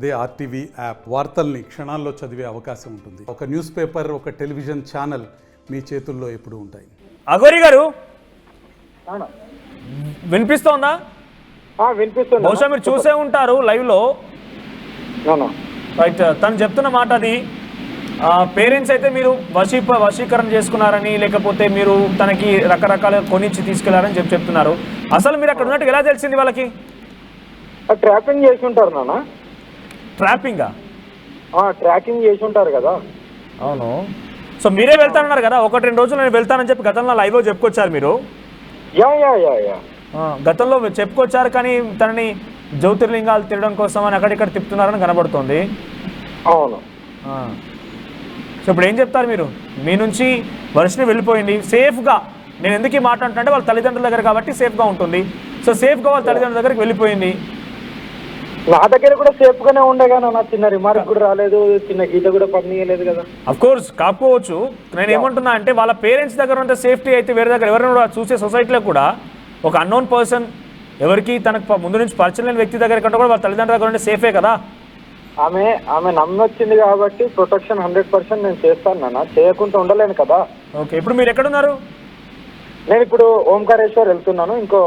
అదే RTV app వార్తల్ని క్షణాల్లో చదివే అవకాశం ఉంటుంది. ఒక న్యూస్ పేపర్, ఒక టెలివిజన్ ఛానల్ మీ చేతుల్లో ఎప్పుడు ఉంటాయి. అఘోరి గారు వినిపిస్తోందా? వినిపిస్తుంది. బహుశా మీరు చూసే ఉంటారు లైవ్ లో. రైట్, తను చెప్తున్న మాట అది. పేరెంట్స్ అయితే మీరు వశీకరణ చేసుకున్నారని, లేకపోతే మీరు తనకి రకరకాల కొనిచ్చి తీసుకెళ్లారని చెప్తున్నారు. అసలు మీరు అక్కడ ఉన్నట్టు ఎలా తెలిసింది వాళ్ళకి? ట్రాపింగ్ చేసి ఉంటారు నాన్న. ట్రాపింగా? ట్రాకింగ్ చేసి ఉంటారు కదా. అవును. సో మీరే వెళ్తానన్నారు కదా, 1-2 రోజులు నేను వెళ్తానని చెప్పి గతంలో లైవ్లో చెప్పుకొచ్చారు మీరు. గతంలో చెప్పుకొచ్చారు, కానీ తనని జ్యోతిర్లింగాలు తిరగడం కోసం అని అక్కడిక్కడ తిప్పుతున్నారని కనబడుతోంది. అవును. సో ఇప్పుడు ఏం చెప్తారు మీరు? మీ నుంచి వర్షని వెళ్ళిపోయింది సేఫ్గా. నేను ఎందుకు మాట్లాడుతుంటే వాళ్ళ తల్లిదండ్రుల దగ్గర కాబట్టి సేఫ్గా ఉంటుంది. సో సేఫ్గా వాళ్ళ తల్లిదండ్రుల దగ్గరికి వెళ్ళిపోయింది. నా దగ్గర కూడా సేఫ్ గానే ఉండేగా. నా చిన్న రిమార్క్ కూడా రాలేదు, చిన్న గీత కూడా పనియలేదు కదా. అఫ్ కోర్స్ కాకపోవచ్చు. నేను ఏమంటున్నా అంటే వాళ్ళ పేరెంట్స్ దగ్గర ఉంటే సేఫ్టీ అయితే వేరే దగ్గర ఎవరైనా కూడా చూసే సొసైటీలో కూడా ఒక అన్నోన్ పర్సన్, ఎవరికి తనకు ముందు నుంచి పరిచయం లేని వ్యక్తి దగ్గర కంటే కూడా వాళ్ళ తల్లిదండ్రుల దగ్గర ఉంటే సేఫే కదా. ఆమె నమ్మొచ్చింది కాబట్టి ప్రొటెక్షన్ 100% నేను చేస్తాను నాన్న, చేయకుండా ఉండలేను కదా. ఓకే, ఇప్పుడు మీరు ఎక్కడున్నారు? నేను ఇప్పుడు ఓంకారేశ్వర్ వెళ్తున్నాను. ఇంకో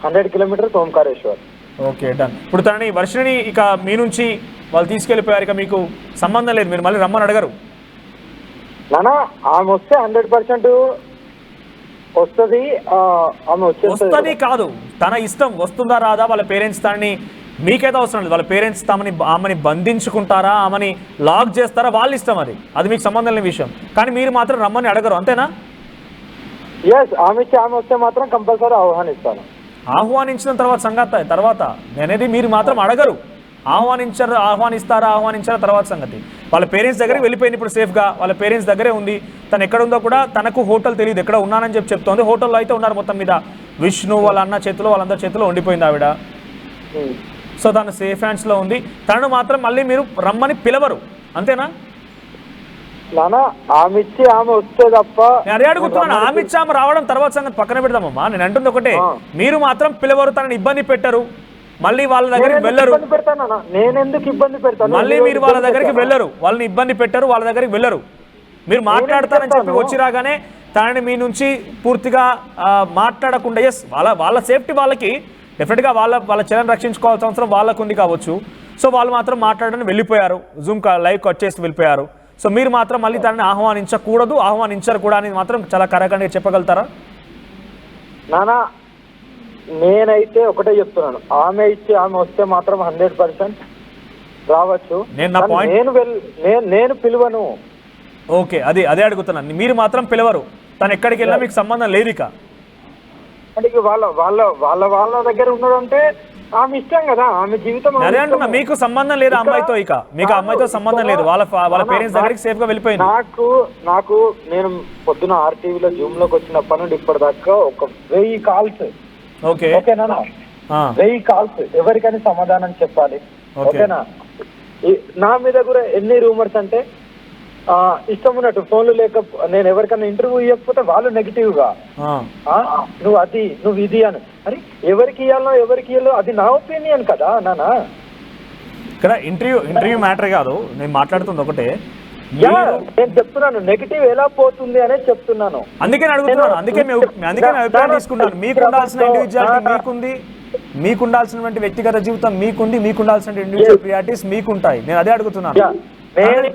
100 కిలోమీటర్స్ ఓంకారేశ్వర్. Okay, done. ఇప్పుడు తనని వర్షిని ఇక మీ నుంచి వాళ్ళు తీసుకెళ్ళిపోయారు, ఇక మీకు సంబంధం లేదు, మీరు మళ్ళీ రమ్మని అడగరు నానా. ఆమె వస్తే 100% వస్తుంది. ఆమె వస్తుంది కాదు, తన ఇష్టం. వస్తుందా రాదా వాళ్ళ పేరెంట్స్ తనని, మీకైతే అవసరం లేదు. వాళ్ళ పేరెంట్స్ ఆమెని బంధించుకుంటారా, ఆమెని లాక్ చేస్తారా, వాళ్ళ ఇష్టం. అది మీకు సంబంధం లేని విషయం. కానీ మీరు మాత్రం రమ్మని అడగరు, అంతేనా? ఆమె వస్తే మాత్రం కంపల్సరీ ఆహ్వానిస్తాను. ఆహ్వానించిన తర్వాత నేనేది మీరు మాత్రం అడగరు. ఆహ్వానిస్తారా తర్వాత సంగతి. వాళ్ళ పేరెంట్స్ దగ్గరికి వెళ్ళిపోయింది ఇప్పుడు సేఫ్గా. వాళ్ళ పేరెంట్స్ దగ్గరే ఉంది. తను ఎక్కడ ఉందో కూడా తనకు హోటల్ తెలియదు, ఎక్కడ ఉన్నానని చెప్తోంది. హోటల్లో అయితే ఉన్నారు మొత్తం మీద. విష్ణు వాళ్ళ అన్న చేతిలో, వాళ్ళందరి చేతిలో ఉండిపోయింది ఆవిడ. సో తను సేఫ్ హ్యాండ్స్లో ఉంది. తనను మాత్రం మళ్ళీ మీరు రమ్మని పిలవరు, అంతేనా? ఆమె వస్తే తప్ప అదే అడుగుతున్నాను. ఆమె ఇచ్చి ఆమె రావడం తర్వాత సంగతి పక్కన పెడదామమ్మా. నేను అంటుంది ఒకటే, మీరు మాత్రం పిలవరు, తనని ఇబ్బంది పెట్టరు, మళ్ళీ వాళ్ళ దగ్గరికి వెళ్ళరు. నేనెందుకు ఇబ్బంది పెడతాను? మళ్ళీ మీరు వాళ్ళ దగ్గరికి వెళ్ళరు, వాళ్ళని ఇబ్బంది పెట్టరు, వాళ్ళ దగ్గరికి వెళ్ళరు. మీరు మాట్లాడతారని చెప్పి వచ్చి రాగానే తనని మీ నుంచి పూర్తిగా మాట్లాడకుండా, ఎస్ వాళ్ళ సేఫ్టీ వాళ్ళకి డెఫినెట్గా వాళ్ళ చెల్లని రక్షించుకోవాల్సిన అవసరం వాళ్ళకు ఉంది కావచ్చు. సో వాళ్ళు మాత్రం మాట్లాడడానికి వెళ్ళిపోయారు, జూమ్ లైవ్ కట్ చేసి వెళ్ళిపోయారు. సో మీరు మాత్రం మళ్ళీ తనని ఆహ్వానించరు కూడా అని మాత్రం చాలా కరెక్ట్గా చెప్పగలుగుతారా? నానా నేనైతే ఒకటే చెప్తున్నాను, ఆమె వస్తే మాత్రం 100% రావచ్చు. నేను పిలువను. ఓకే, అదే అడుగుతున్నాను. మీరు మాత్రం పిలవరు, తను ఎక్కడికి వెళ్ళినా మీకు సంబంధం లేదు. ఇక అంటే వాళ్ళ దగ్గర ఉండడంటే ఆమె ఇష్టం కదా, ఆమె జీవితం. అదే అంటున్నా, మీకు సంబంధం లేదు అమ్మాయితో. ఇక మీకు అమ్మాయితో సంబంధం లేదు, వాళ్ళ పేరెంట్స్ దగ్గరికి సేఫ్ గా వెళ్ళిపోయింది. నాకు నేను పొద్దున ఆర్టీవీలో జూమ్ లోకి వచ్చినప్పటి నుండి ఇప్పటిదాకా ఒక 1000 కాల్స్. ఓకేనా? 1000 కాల్స్, ఎవరికైనా సమాధానం చెప్పాలి. ఓకేనా? నా మీద కూడా ఎన్ని రూమర్స్ అంటే, ఇష్టం ఉన్నట్టు ఫోన్లు నేను ఎవరికైనా ఇంటర్వ్యూ ఇవ్వకపోతే వాళ్ళు నెగిటివ్ గా, నువ్వు ఇది అని. అరే ఎవరికి ఇవ్వాలో అది నా ఒపీనియన్ కదా నానా. ఇక్కడ ఇంటర్వ్యూ మ్యాటర్ కాదు, నేను మాట్లాడుతుంది ఒకటే. నేను చెప్తున్నాను నెగిటివ్ ఎలా పోతుంది అనేది చెప్తున్నాను. అందుకే అడుగుతున్నాను, అందుకే అభిప్రాయం తీసుకున్నాను. మీకు ఉండాల్సిన ఇండివిజువాలిటీ మీకుంది, మీకు ఉండాల్సినటువంటి వ్యక్తిగత జీవితం మీకుంది, మీకు ఉండాల్సిన ఇండివిజువల్ ప్రియారిటీస్ మీకుంటాయి. నేను అదే అడుగుతున్నాను.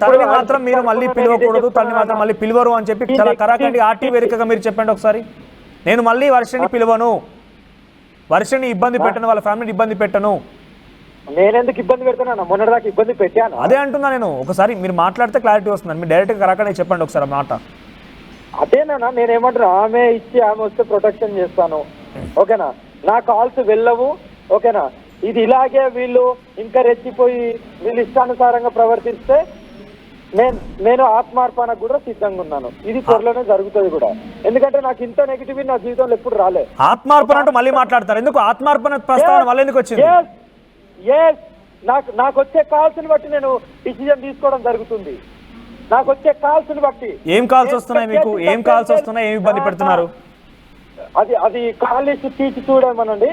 తనని మాత్రం మీరు మళ్ళీ పిలవకూడదు, తనని మాత్రం మళ్ళీ పిలవరు అని చెప్పి చాలా కరాకండి ఆర్టీ వేదికగా మీరు చెప్పండి ఒకసారి. నేను మళ్ళీ వర్షని పిలవను, వర్షని ఇబ్బంది పెట్టను, వాళ్ళ ఫ్యామిలీని ఇబ్బంది పెట్టను. నేనెందుకు ఇబ్బంది పెడతాను? మొన్నటిదాకా ఇబ్బంది పెట్టాను. అదే అంటున్నా నేను. ఒకసారి మీరు మాట్లాడితే క్లారిటీ వస్తుంది. మీరు డైరెక్ట్గా కరాకండి చెప్పండి ఒకసారి ఆ మాట. అదేనా నేనేమంటున్నా, ఆమె వస్తే ప్రొటెక్షన్ చేస్తాను. ఓకేనా? నా కాల్స్ వెళ్ళవు. ఓకేనా? ఇది ఇలాగే వీళ్ళు ఇంకా రెచ్చిపోయి వీళ్ళు ఇష్టానుసారంగా ప్రవర్తిస్తే నేను ఆత్మార్పణకు కూడా సిద్ధంగా ఉన్నాను. ఇది త్వరలోనే జరుగుతుంది కూడా. ఎందుకంటే నాకు ఇంత నెగిటివ్ నా జీవితంలో ఎప్పుడు రాలేదు. ఆత్మార్పణ అంటూ మళ్ళీ మాట్లాడతారు ఎందుకు? ఆత్మార్పణ ప్రస్తావన మళ్ళీ ఎందుకు వచ్చింది? నాకు వచ్చే కాల్స్ ని బట్టి నేను డిసిజన్ తీసుకోవడం జరుగుతుంది. నాకు వచ్చే కాల్స్ ని బట్టి. ఏం కాల్స్ వస్తున్నాయి మీకు? ఏం కాల్స్ వస్తున్నాయి? ఏం ఇబ్బంది పెడుతున్నారు? అది కాల్ లిస్ట్ తీసి చూడమనండి.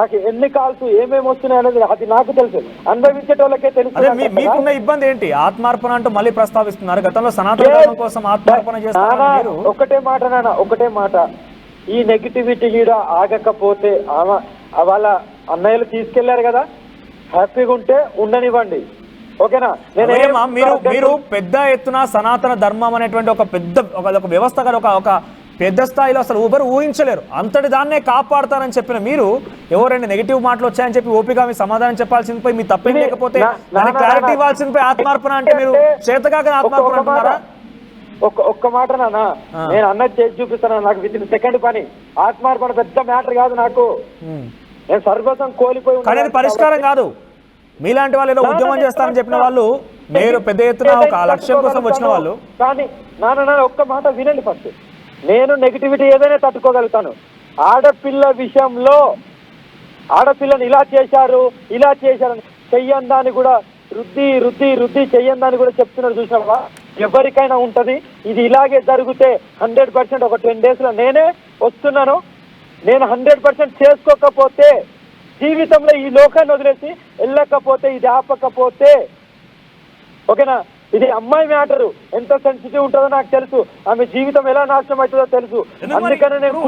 నాకు ఎన్ని కాల్స్ ఏమేమి వస్తున్నాయి అనేది అది నాకు తెలుసు, అనుభవించేటోళ్ళకే తెలుసు. అదే మీకున్న ఇబ్బంది ఏంటి? ఆత్మార్పణ అంటూ మళ్ళీ ప్రస్తావిస్తున్నారు. గతంలో సనాతన ధర్మం కోసం ఆత్మార్పణ చేస్తున్నారు మీరు. ఒకటే మాట నాన్న, ఒకటే మాట, ఈ నెగిటివిటీ కూడా ఆగకపోతే వాళ్ళ అన్నయ్యలు తీసుకెళ్లారు కదా, హ్యాపీగా ఉంటే ఉండనివ్వండి, ఓకేనా? మీరు పెద్ద ఎత్తున సనాతన ధర్మం అనేటువంటి ఒక పెద్ద ఒక వ్యవస్థ ఒక పెద్ద స్థాయిలో అసలు ఎవరు ఊహించలేరు, అంతటి దాన్నే కాపాడతారని చెప్పిన మీరు ఎవరండి నెగిటివ్ మాటలు వచ్చాయని చెప్పి ఓపిక మీ సమాధానం చెప్పాల్సింది పోయి మీ తప్పేం లేకపోతే క్లారిటీ ఇవ్వాల్సింది పోయి ఆత్మార్పణ అంటే మీరు చేతగాక ఆత్మార్పణ అంటున్నారా? ఒక్క మాట నాన్న, నేను అన్నది చేసి చూపిస్తాను. నాకు విత్ ఇన్ సెకండ్ పని ఆత్మార్పణ పెద్ద మ్యాటర్ కాదు నాకు. నేను సర్వస్వం కోల్పోయి కానీ అది పరిష్కారం కాదు. మీలాంటి వాళ్ళు ఏదో ఉద్యమం చేస్తారని చెప్పిన వాళ్ళు మీరు పెద్ద ఎత్తున ఒక లక్ష్యం కోసం వచ్చిన వాళ్ళు. కానీ నాన్న ఒక్క మాట వినండి ఫస్ట్. నేను నెగిటివిటీ ఏదైనా తట్టుకోగలుగుతాను. ఆడపిల్ల విషయంలో ఆడపిల్లని ఇలా చేశారు చెయ్యని దాన్ని కూడా రుద్ది చెయ్యని దాన్ని కూడా చెప్తున్నారు చూసావా? ఎవరికైనా ఉంటది. ఇది ఇలాగే జరిగితే 100% ఒక 10 days లో నేనే వస్తున్నాను. నేను 100% చేసుకోకపోతే జీవితంలో ఈ లోకాన్ని వదిలేసి వెళ్ళకపోతే, ఇది ఆపకపోతే, ఓకేనా? ఇది అమ్మాయి మ్యాటరు, ఎంత సెన్సిటివ్ ఉంటుందో నాకు తెలుసు. ఆమె జీవితం ఎలా నాశనం అవుతుందో తెలుసు. అందుకనే నేను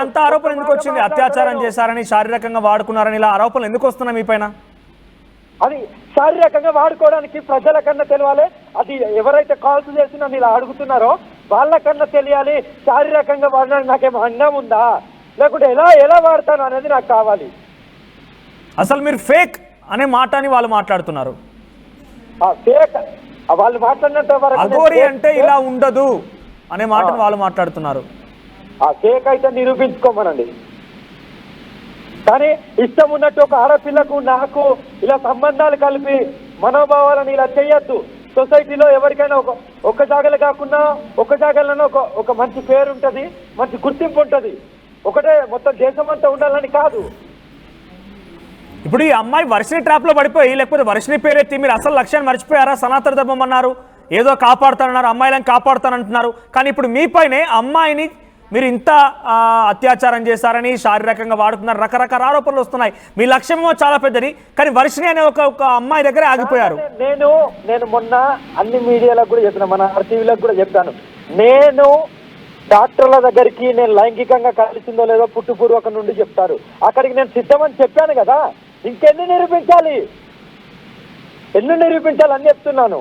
అంత ఆరోపణ ఎందుకు వచ్చింది? అత్యాచారం చేశారని, శారీరకంగా వాడుకున్నారని ఇలా ఆరోపణలు ఎందుకు వస్తున్నాయి మీ పైన? అది శారీరకంగా వాడుకోవడానికి ప్రజలకన్నా తెలియాలి. అది ఎవరైతే కాల్స్ చేసి నన్ను ఇలా అడుగుతున్నారో వాళ్ళకన్నా తెలియాలి. శారీరకంగా వాడడానికి నాకేమో అంగం ఉందా, లేకుంటే ఎలా వాడతాను అనేది నాకు కావాలి. అసలు మీరు ఫేక్ అనే మాట అని వాళ్ళు మాట్లాడుతున్నారు. ఫేక్ వాళ్ళు మాట్లాడినంత అఘోరి అంటే ఇలా ఉండదు అనే మాటను వాళ్ళు మాట్లాడుతున్నారు. ఫేక్ అయితే నిరూపించుకోమనండి. కానీ ఇష్టం ఉన్నట్టు ఒక ఆడపిల్లకు నాకు ఇలా సంబంధాలు కలిపి మనోభావాలను ఇలా చేయొద్దు. సొసైటీలో ఎవరికైనా ఒక జాగాలో కాకుండా ఒక జాగాలోనే ఒక మంచి పేరు ఉంటుంది, మంచి గుర్తింపు ఉంటుంది. ఒకటే మొత్తం దేశం అంతా ఉండాలని కాదు. ఇప్పుడు ఈ అమ్మాయి వర్షిని ట్రాప్ లో పడిపోయి లేకపోతే వర్షిని పేరెత్తి మీరు అసలు లక్ష్యాన్ని మర్చిపోయారా? సనాతన ధర్మం అన్నారు, ఏదో కాపాడుతానన్నారు, అమ్మాయిలను కాపాడుతానంటున్నారు. కానీ ఇప్పుడు మీపైనే అమ్మాయిని మీరు ఇంత అత్యాచారం చేశారని, శారీరకంగా వాడుతున్నారు, రకరకాల ఆరోపణలు వస్తున్నాయి. మీ లక్ష్యమేమో చాలా పెద్దది, కానీ వర్షిని అనే ఒక అమ్మాయి దగ్గరే ఆగిపోయారు. నేను మొన్న అన్ని మీడియాలకు కూడా చెప్పిన, మన టీవీలకు కూడా చెప్పాను. నేను డాక్టర్ల దగ్గరికి నేను లైంగికంగా కలిసిందో లేదో పుట్టుపూర్వకం నుండి చెప్తారు. అక్కడికి నేను సిద్ధమని చెప్పాను కదా, ఇంకెన్ని నిరూపించాలి అని చెప్తున్నాను.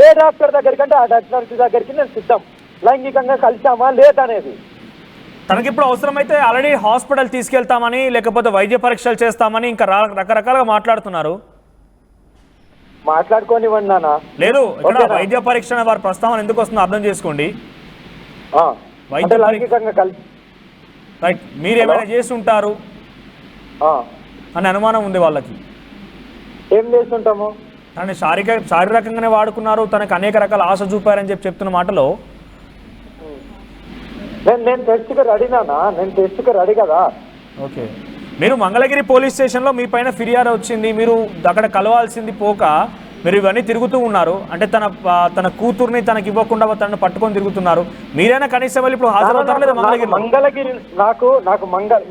ఏ డాక్టర్ దగ్గరికి అంటే ఆ డాక్టర్ దగ్గరికి నేను సిద్ధం, లైంగికంగా కలిసామా లేదనేది. తనకి ఇప్పుడు అవసరమైతే ఆల్రెడీ హాస్పిటల్ తీసుకెళ్తామని, లేకపోతే వైద్య పరీక్షలు చేస్తామని ఇంకా రకరకాలుగా మాట్లాడుతున్నారు. మాట్లాడుకోనివ్వండి నాన్న. లేదు, ఇక్కడ వైద్య పరీక్ష వారి ప్రస్తావన ఎందుకు వస్తుందో అర్థం చేసుకోండి. లైంగికంగా కలిసి రైట్, మీరు ఏమైనా చేసి ఉంటారు అని అనుమానం ఉంది వాళ్ళకి. ఏం చేస్తుంటాము? తనని శారీరకంగానే వాడుకున్నారు, తనకు అనేక రకాల ఆశ చూపారని చెప్తున్న మాటలో నేను టెస్ట్కి రెడీనా? నేను టెస్ట్కి రెడీ కదా. ఓకే, మీరు మంగళగిరి పోలీస్ స్టేషన్లో మీ పైన ఫిర్యాదు వచ్చింది, మీరు అక్కడ కలవాల్సింది పోక మీరు ఇవన్నీ తిరుగుతూ ఉన్నారు. అంటే తన కూతుర్ని తనకి ఇవ్వకుండా తనను పట్టుకొని తిరుగుతున్నారు. మీరైనా కనీసం వెళ్ళి ఇప్పుడు హాజరవుతారా లేదా? మంగళగిరి నాకు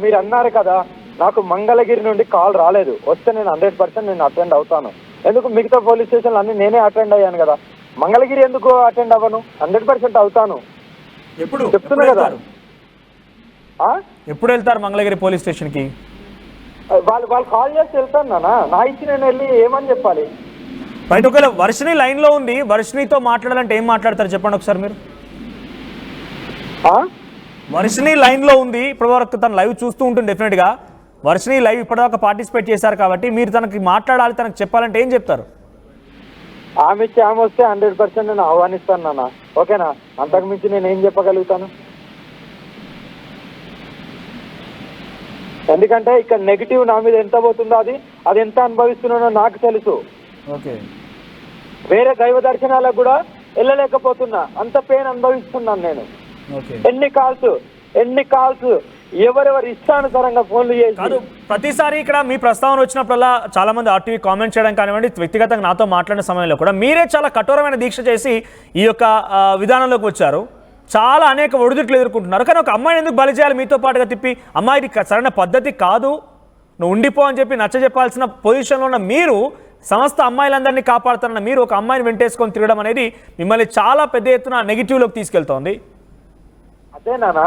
మీరు అన్నారు కదా, నాకు మంగళగిరి నుండి కాల్ రాలేదు. వస్తే నేను 100% నేను అటెండ్ అవుతాను. ఎందుకు? మిగతా పోలీస్ స్టేషన్లు అన్ని నేనే అటెండ్ అయ్యాను కదా. మంగళగిరి ఎందుకు అటెండ్ అవ్వను? 100% అవుతాను. ఎప్పుడు చెప్తున్నా కదా. ఎప్పుడు వెళ్తారు మంగళగిరి పోలీస్ స్టేషన్కి? వాళ్ళు కాల్ చేసి వెళ్తాను నా ఇచ్చి నేను వెళ్ళి ఏమని చెప్పాలి? బయట ఒకవేళ వర్షిని లైన్లో ఉంది, వర్షినితో మాట్లాడాలంటే ఏం మాట్లాడతారు చెప్పండి ఒకసారి మీరు. వర్షిని లైన్లో ఉంది, ఇప్పటివరకు తను లైవ్ చూస్తూ ఉంటుంది డెఫినెట్గా. వర్షిని లైవ్ ఇప్పటిదాకా పార్టిసిపేట్ చేశారు కాబట్టి మీరు తనకి మాట్లాడాలి, తనకు చెప్పాలంటే ఏం చెప్తారు? ఆమె వస్తే 100% నేను ఆహ్వానిస్తాను నాన్న, ఓకేనా? అంతకుమించి నేను ఏం చెప్పగలుగుతాను? ఎందుకంటే ఇక్కడ నెగిటివ్ నా మీద ఎంత పోతుందో అది ఎంత అనుభవిస్తున్నానో నాకు తెలుసు. ఓకే, వేరే దైవ దర్శనాలకు కూడా వెళ్ళలేకపోతున్నా, అంత పెయిన్ అనుభవిస్తున్నాను నేను. ఎన్ని కాల్స్ ఎవరెవరు ఇష్టానుసారంగా ఫోన్లు చేసి. కాదు, ప్రతిసారి ఇక్కడ మీ ప్రస్తావన వచ్చినప్పుడల్లా చాలా మంది ఆర్టీవీ కామెంట్ చేయడం కానివ్వండి, వ్యక్తిగతంగా నాతో మాట్లాడిన సమయంలో కూడా మీరే చాలా కఠోరమైన దీక్ష చేసి ఈ యొక్క విధానంలోకి వచ్చారు. చాలా అనేక ఒడిదుట్లు ఎదుర్కొంటున్నారు. కానీ ఒక అమ్మాయిని ఎందుకు బలి చేయాలి మీతో పాటుగా తిప్పి? అమ్మాయిది సరైన పద్ధతి కాదు, నువ్వు ఉండిపో అని చెప్పి నచ్చ చెప్పాల్సిన పొజిషన్లో ఉన్న మీరు సమస్త అమ్మాయిలందరినీ కాపాడుతున్న మీరు ఒక అమ్మాయిని వెంటేసుకొని తిరగడం అనేది మిమ్మల్ని చాలా పెద్ద ఎత్తున నెగిటివ్లోకి తీసుకెళ్తోంది. అదేనా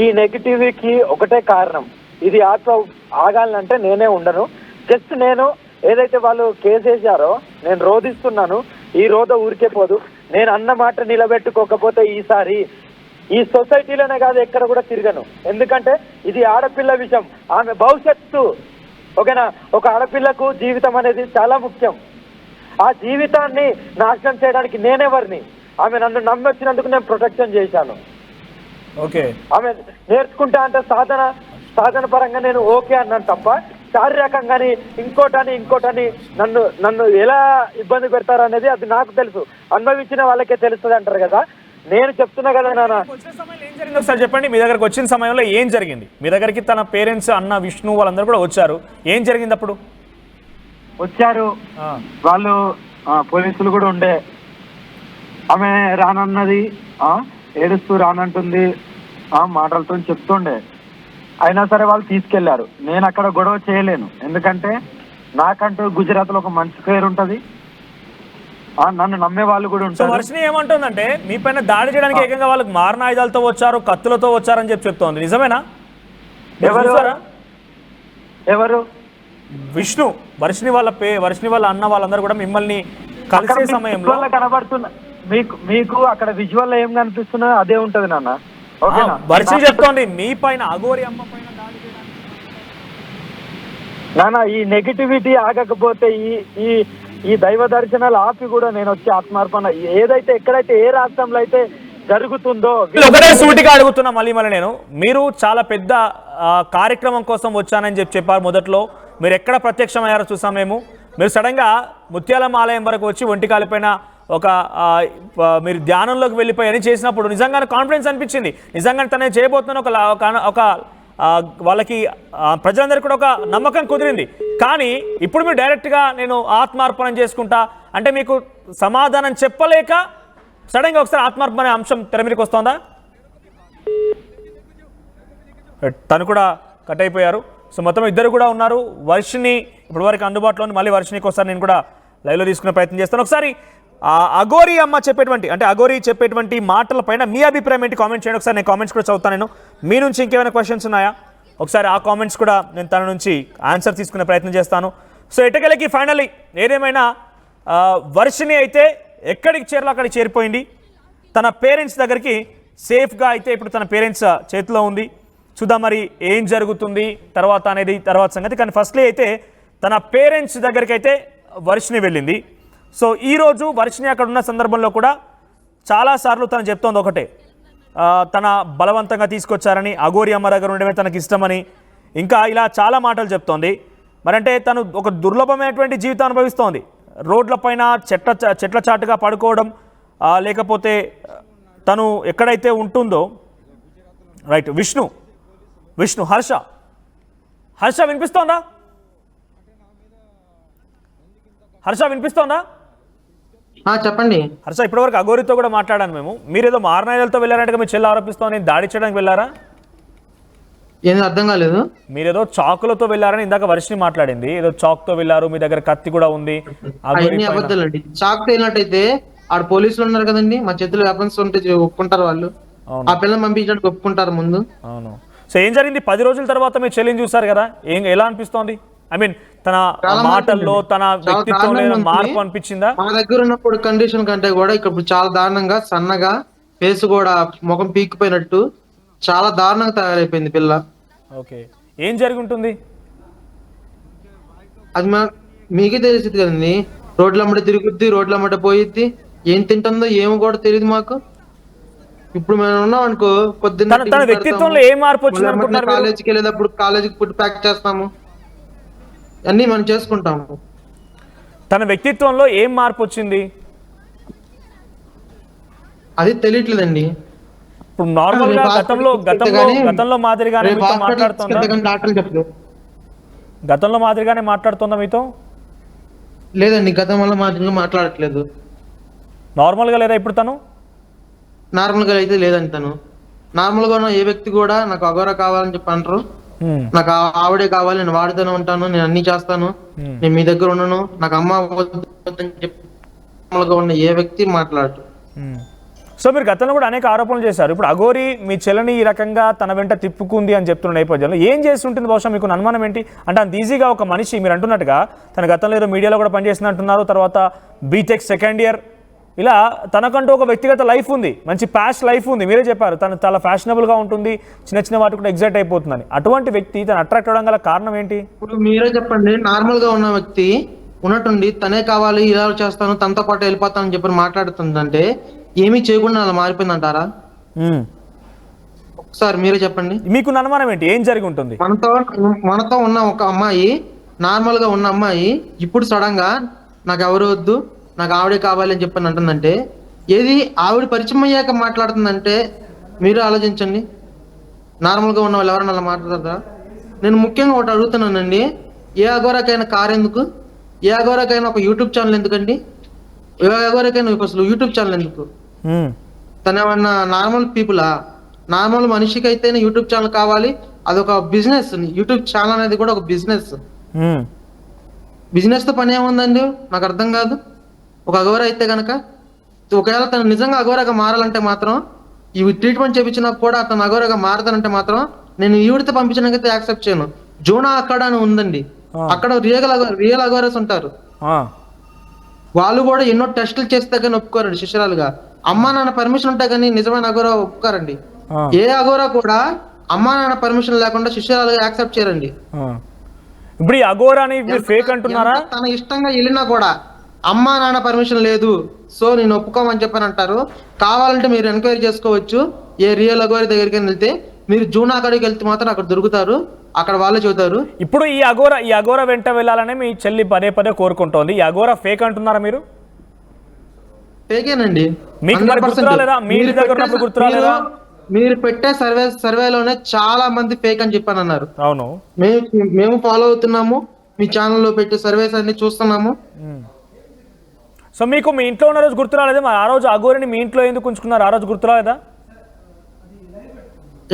ఈ నెగిటివ్కి ఒకటే కారణం, ఇది ఆగాలంటే నేనే ఉండను. జస్ట్ నేను ఏదైతే వాళ్ళు కేసు వేసారో నేను రోధిస్తున్నాను, ఈ రోద ఊరికే పోదు. నేను అన్న మాట నిలబెట్టుకోకపోతే ఈసారి ఈ సొసైటీలోనే కాదు ఎక్కడ కూడా తిరగను. ఎందుకంటే ఇది ఆడపిల్ల విషయం, ఆమె భవిష్యత్తు. ఓకేనా, ఒక ఆడపిల్లకు జీవితం అనేది చాలా ముఖ్యం. ఆ జీవితాన్ని నాశనం చేయడానికి నేనెవరిని? ఆమె నన్ను నమ్మొచ్చినందుకు నేను ప్రొటెక్షన్ చేశాను. ఓకే, ఆమె నేర్చుకుంటా అంటే సాధన పరంగా నేను ఓకే అన్నాను తప్ప శారీరకంగాని ఇంకోటని నన్ను ఎలా ఇబ్బంది పెడతారు అనేది అది నాకు తెలుసు, అనుభవించిన వాళ్ళకే తెలుస్తుంది అంటారు కదా. నేను చెప్తున్నా కదా నాన్న. వచ్చిన సమయంలో ఏం జరిగింది ఒకసారి చెప్పండి. మీ దగ్గరకు వచ్చిన సమయంలో ఏం జరిగింది? మీ దగ్గరికి తన పేరెంట్స్ అన్న విష్ణు వాళ్ళందరూ కూడా వచ్చారు, ఏం జరిగింది అప్పుడు? వచ్చారు వాళ్ళు, పోలీసులు కూడా ఉండే. ఆమె రానన్నది, ఏడుస్తూ రానంటుంది, మాటలతో చెప్తుండే. అయినా సరే వాళ్ళు తీసుకెళ్లారు. నేను అక్కడ గొడవ చేయలేను, ఎందుకంటే నాకంటూ గుజరాత్లో ఒక మంచి పేరు ఉంటుంది, నన్ను నమ్మే వాళ్ళు కూడా ఉంటారు. వర్షిని ఏమంటుందంటే మీ పైన దాడి చేయడానికి ఏకంగా వాళ్ళకి మారణాయుధాలతో వచ్చారు, కత్తులతో వచ్చారని చెప్తోంది, నిజమేనా? ఎవరు? విష్ణు, వర్షిని వాళ్ళ అన్న వాళ్ళందరూ కూడా మిమ్మల్ని కలిసే సమయంలో కనబడుతున్నా. మీకు అక్కడ విజువల్ ఏం కనిపిస్తున్నా అదే ఉంటది నాన్న. వర్షిని చెప్తోంది మీ పైన అఘోరి అమ్మ పైన దాడి చేయడానికి. నాన్న ఈ నెగిటివిటీ ఆగకపోతే ఈ దైవ దర్శనాలు ఆపి కూడా నేను వచ్చి ఆత్మార్పణ ఏదైతే ఎక్కడైతే ఏ రాష్ట్రంలో అయితే జరుగుతుందో ఒకటే సూటిగా అడుగుతున్నా మళ్ళీ నేను, మీరు చాలా పెద్ద కార్యక్రమం కోసం వచ్చానని చెప్పారు మొదట్లో. మీరు ఎక్కడ ప్రత్యక్షమయ్యారో చూసాం మేము. మీరు సడన్గా ముత్యాలమ్మ ఆలయం వరకు వచ్చి ఒంటికాలిపైన మీరు ధ్యానంలోకి వెళ్ళిపోయారని చేసినప్పుడు నిజంగానే కాన్ఫిడెన్స్ అనిపించింది, నిజంగానే తనే చేయబోతున్న ఒక వాళ్ళకి ప్రజలందరికీ కూడా ఒక నమ్మకం కుదిరింది. కానీ ఇప్పుడు మీరు డైరెక్ట్గా నేను ఆత్మార్పణం చేసుకుంటా అంటే మీకు సమాధానం చెప్పలేక సడన్గా ఒకసారి ఆత్మార్పణ అనే అంశం తెర మీదకి వస్తుందా? తను కూడా కట్ అయిపోయారు. సో మొత్తం ఇద్దరు కూడా ఉన్నారు. వర్షిని ఇప్పటివరకు అందుబాటులో ఉంది. మళ్ళీ వర్షినికి ఒకసారి నేను కూడా లైవ్లో తీసుకునే ప్రయత్నం చేస్తాను. ఒకసారి అఘోరి అమ్మ చెప్పేటువంటి అఘోరి చెప్పేటువంటి మాటల పైన మీ అభిప్రాయం ఏంటి కామెంట్ చేయండి. ఒకసారి నేను కామెంట్స్ కూడా చదువుతాను. నేను మీ నుంచి ఇంకేమైనా క్వశ్చన్స్ ఉన్నాయా ఒకసారి ఆ కామెంట్స్ కూడా నేను తన నుంచి ఆన్సర్ తీసుకునే ప్రయత్నం చేస్తాను. సో ఎటకెలకి ఫైనల్లీ ఏదేమైనా వర్షిని అయితే ఎక్కడికి చేరాలో అక్కడికి చేరిపోయింది. తన పేరెంట్స్ దగ్గరికి సేఫ్గా అయితే ఇప్పుడు తన పేరెంట్స్ చేతిలో ఉంది. చూద్దాం మరి ఏం జరుగుతుంది తర్వాత అనేది తర్వాత సంగతి. కానీ ఫస్ట్లీ అయితే తన పేరెంట్స్ దగ్గరికి అయితే వర్షిని వెళ్ళింది. సో ఈరోజు వర్షిని అక్కడ ఉన్న సందర్భంలో కూడా చాలాసార్లు తను చెప్తోంది ఒకటే, తన బలవంతంగా తీసుకొచ్చారని, అఘోరి అమ్మ దగ్గర ఉండడమే తనకి ఇష్టమని, ఇంకా ఇలా చాలా మాటలు చెప్తోంది. మరంటే తను ఒక దుర్లభమైనటువంటి జీవితం అనుభవిస్తోంది. రోడ్లపైన చెట్ల చాటుగా పడుకోవడం, లేకపోతే తను ఎక్కడైతే ఉంటుందో రైట్ విష్ణు హర్ష వినిపిస్తోందా? చెప్పండి హర్ష. ఇప్పటివరకు అఘోరితో కూడా మాట్లాడాను మేము. మీరేదో మారణాయుధాలతో వెళ్ళారంటే మీ చెల్లి ఆరోపిస్తోంది దాడి చేయడానికి వెళ్ళారా? ఏం అర్థం కాలేదు. మీరేదో చాకులతో వెళ్ళారని ఇందాక వర్షిని మాట్లాడింది. ఏదో చాక్తో వెళ్ళారు, మీ దగ్గర కత్తి కూడా ఉంది. అవన్నీ అబద్ధాలండి. చాక్తో వెళ్ళినట్టయితే ఆడ పోలీసులు ఉన్నారు కదండి, మా చేతులు వెపన్స్ ఉంటే ఒప్పుకుంటారు వాళ్ళు. ఆ పిల్లలు పంపించడానికి ఒప్పుకుంటారు ముందు. అవును. సో ఏం జరిగింది? 10 రోజుల తర్వాత మీ చెల్లిని చూసారు కదా, ఎలా అనిపిస్తోంది? ఐ మీన్ తన మాటల్లో తన వ్యక్తిత్వంలో మార్పు అనిపించిందా? మా దగ్గర ఉన్నప్పుడు కండిషన్ కంటే కూడా ఇక్కడ చాలా దారుణంగా, సన్నగా, ఫేస్ కూడా ముఖం పీకిపోయినట్టు చాలా దారుణంగా తయారైపోయింది పిల్ల. ఓకే, ఏం జరిగి ఉంటుంది? అది మీకే తెలిసింది కదండి. రోడ్లమ్మట తిరుగుద్ది, రోడ్లమ్మట పోయిద్ది, ఏం తింటుందో ఏమో కూడా తెలియదు మాకు. ఇప్పుడు మేము ఉన్నాం అనుకో, పొద్దున్న వ్యక్తిత్వంలో ఏ మార్పు వచ్చింది? కాలేజీకి వెళ్ళేటప్పుడు కాలేజీకి ఫుడ్ ప్యాక్ చేస్తాము, అన్ని మనం చేసుకుంటాము. తన వ్యక్తిత్వంలో ఏం మార్పు వచ్చింది అది తెలియట్లేదండి. ఇప్పుడు నార్మల్ గా గతంలో మాదిరిగానే గతంలో మాదిరిగానే మాట్లాడుతుందా మీతో? లేదండి, గతంలో మాదిరిగా మాట్లాడట్లేదు. నార్మల్ గా లేదా ఇప్పుడు తను? నార్మల్ గా అయితే లేదండి. తను నార్మల్ గా ఉన్న ఏ వ్యక్తి కూడా నాకు అఘోర కావాలని చెప్పి అంటారు, నాకు ఆవిడే కావాలి, నేను వాడితోనే ఉంటాను, నేను అన్ని చేస్తాను, నేను మీ దగ్గర ఉన్నాను, నాకు అమ్మ వద్దని చెప్పి ఉన్న ఏ వ్యక్తి మాట్లాడు. సో మీరు గతంలో కూడా అనేక ఆరోపణలు చేశారు. ఇప్పుడు అఘోరి మీ చెల్లని ఈ రకంగా తన వెంట తిప్పుకుంది అని చెప్తున్న నేపథ్యంలో ఏం చేసి ఉంటుంది బహుశా మీకు అనుమానం ఏంటి? అంటే అంత ఈజీగా ఒక మనిషి మీరు అంటున్నట్టుగా తన గతంలో ఏదో మీడియాలో కూడా పనిచేసింది అంటున్నారు, తర్వాత బీటెక్ సెకండ్ ఇయర్, ఇలా తనకంటూ ఒక వ్యక్తిగత లైఫ్ ఉంది, మంచి ప్యాష్ లైఫ్ ఉంది. మీరే చెప్పారు తను చాలా ఫ్యాషనబుల్గా ఉంటుంది, చిన్న చిన్న వాటి కూడా ఎగ్జైట్ అయిపోతుందని. అటువంటి వ్యక్తి తను అట్రాక్ట్ అవ్వడం గల కారణం ఏంటి? ఇప్పుడు మీరే చెప్పండి. నార్మల్ గా ఉన్న వ్యక్తి ఉన్నట్టుండి తనే కావాలి, ఇలా చేస్తాను, తనతో పాటు వెళ్ళిపోతానని చెప్పి మాట్లాడుతుందంటే ఏమీ చేయకుండా అలా మారిపోయిందంటారా? ఒకసారి మీరే చెప్పండి. మీకు అనుమానం ఏంటి? ఏం జరిగి ఉంటుంది? మనతో ఉన్న ఒక అమ్మాయి, నార్మల్ గా ఉన్న అమ్మాయి ఇప్పుడు సడన్ గా నాకు ఎవరు వద్దు, నాకు ఆవిడే కావాలి అని చెప్పని అంటుందంటే ఏది ఆవిడ పరిచయం అయ్యాక మాట్లాడుతుందంటే మీరు ఆలోచించండి. నార్మల్ గా ఉన్న వాళ్ళు ఎవరైనా అలా మాట్లాడతారా? నేను ముఖ్యంగా ఒకటి అడుగుతున్నానండి, ఏ అఘోరాకైనా కార్ ఎందుకు? ఏ అఘోరాకైనా ఒక యూట్యూబ్ ఛానల్ ఎందుకండి? ఏ అఘోరాకైనా అసలు యూట్యూబ్ ఛానల్ ఎందుకు? తన ఏమన్నా నార్మల్ పీపులా? నార్మల్ మనిషికి అయితేనే యూట్యూబ్ ఛానల్ కావాలి, అదొక బిజినెస్. యూట్యూబ్ ఛానల్ అనేది కూడా ఒక బిజినెస్. బిజినెస్ తో పని ఏముందండి? నాకు అర్థం కాదు. ఒక అఘోర అయితే గనక ఒకవేళ తను నిజంగా అఘోరగా మారాలంటే మాత్రం, ఇవి ట్రీట్మెంట్ చేయించినా కూడా అతను అఘోరగా మారతానంటే మాత్రం నేను ఈవిడితో పంపించడానికైతే యాక్సెప్ట్ చేయను. జోనా అక్కడ అని ఉందండి, అక్కడ రియల్ అఘోరస్ ఉంటారు. వాళ్ళు కూడా ఎన్నో టెస్టులు చేస్తే కానీ ఒప్పుకోరండి శిష్యురాలుగా. అమ్మా నాన్న పర్మిషన్ ఉంటే కానీ నిజమైన అఘోర ఒప్పుకోరండి. ఏ అఘోర కూడా అమ్మా నాన్న పర్మిషన్ లేకుండా శిష్యురాలుగా యాక్సెప్ట్ చేయరండి. ఇప్పుడు ఈ అఘోరాని ఫేక్ అంటున్నారా? తన ఇష్టంగా వెళ్ళినా కూడా అమ్మా నాన్న పర్మిషన్ లేదు, సో నేను ఒప్పుకోమని చెప్పని అంటారు. కావాలంటే మీరు ఎంక్వైరీ చేసుకోవచ్చు. ఏ రియల్ అఘోరి దగ్గరికి వెళ్తే మీరు జూనా అక్కడికి వెళ్తే మాత్రం అక్కడ దొరుకుతారు, అక్కడ వాళ్ళే చెబుతారు. ఇప్పుడు ఈ అఘోర వెంట వెళ్ళాలని మీ చెల్లి పదే పదే కోరుకుంటోంది. ఈ అఘోర ఫేక్ అంటున్నారా మీరు? ఫేకేనండి. మీరు పెట్టే సర్వేలోనే చాలా మంది ఫేక్ అని చెప్పని అన్నారు. అవును, మేము ఫాలో అవుతున్నాము, మీ ఛానల్లో పెట్టే సర్వేస్ అన్ని చూస్తున్నాము. సో మీకు మీ ఇంట్లో ఉన్న రోజు గుర్తు రాలేదా? ఆ రోజు అఘోరిని మీ ఇంట్లో ఎందుకు ఉంచుకున్నారు? ఆ రోజు గుర్తు రాలేదా?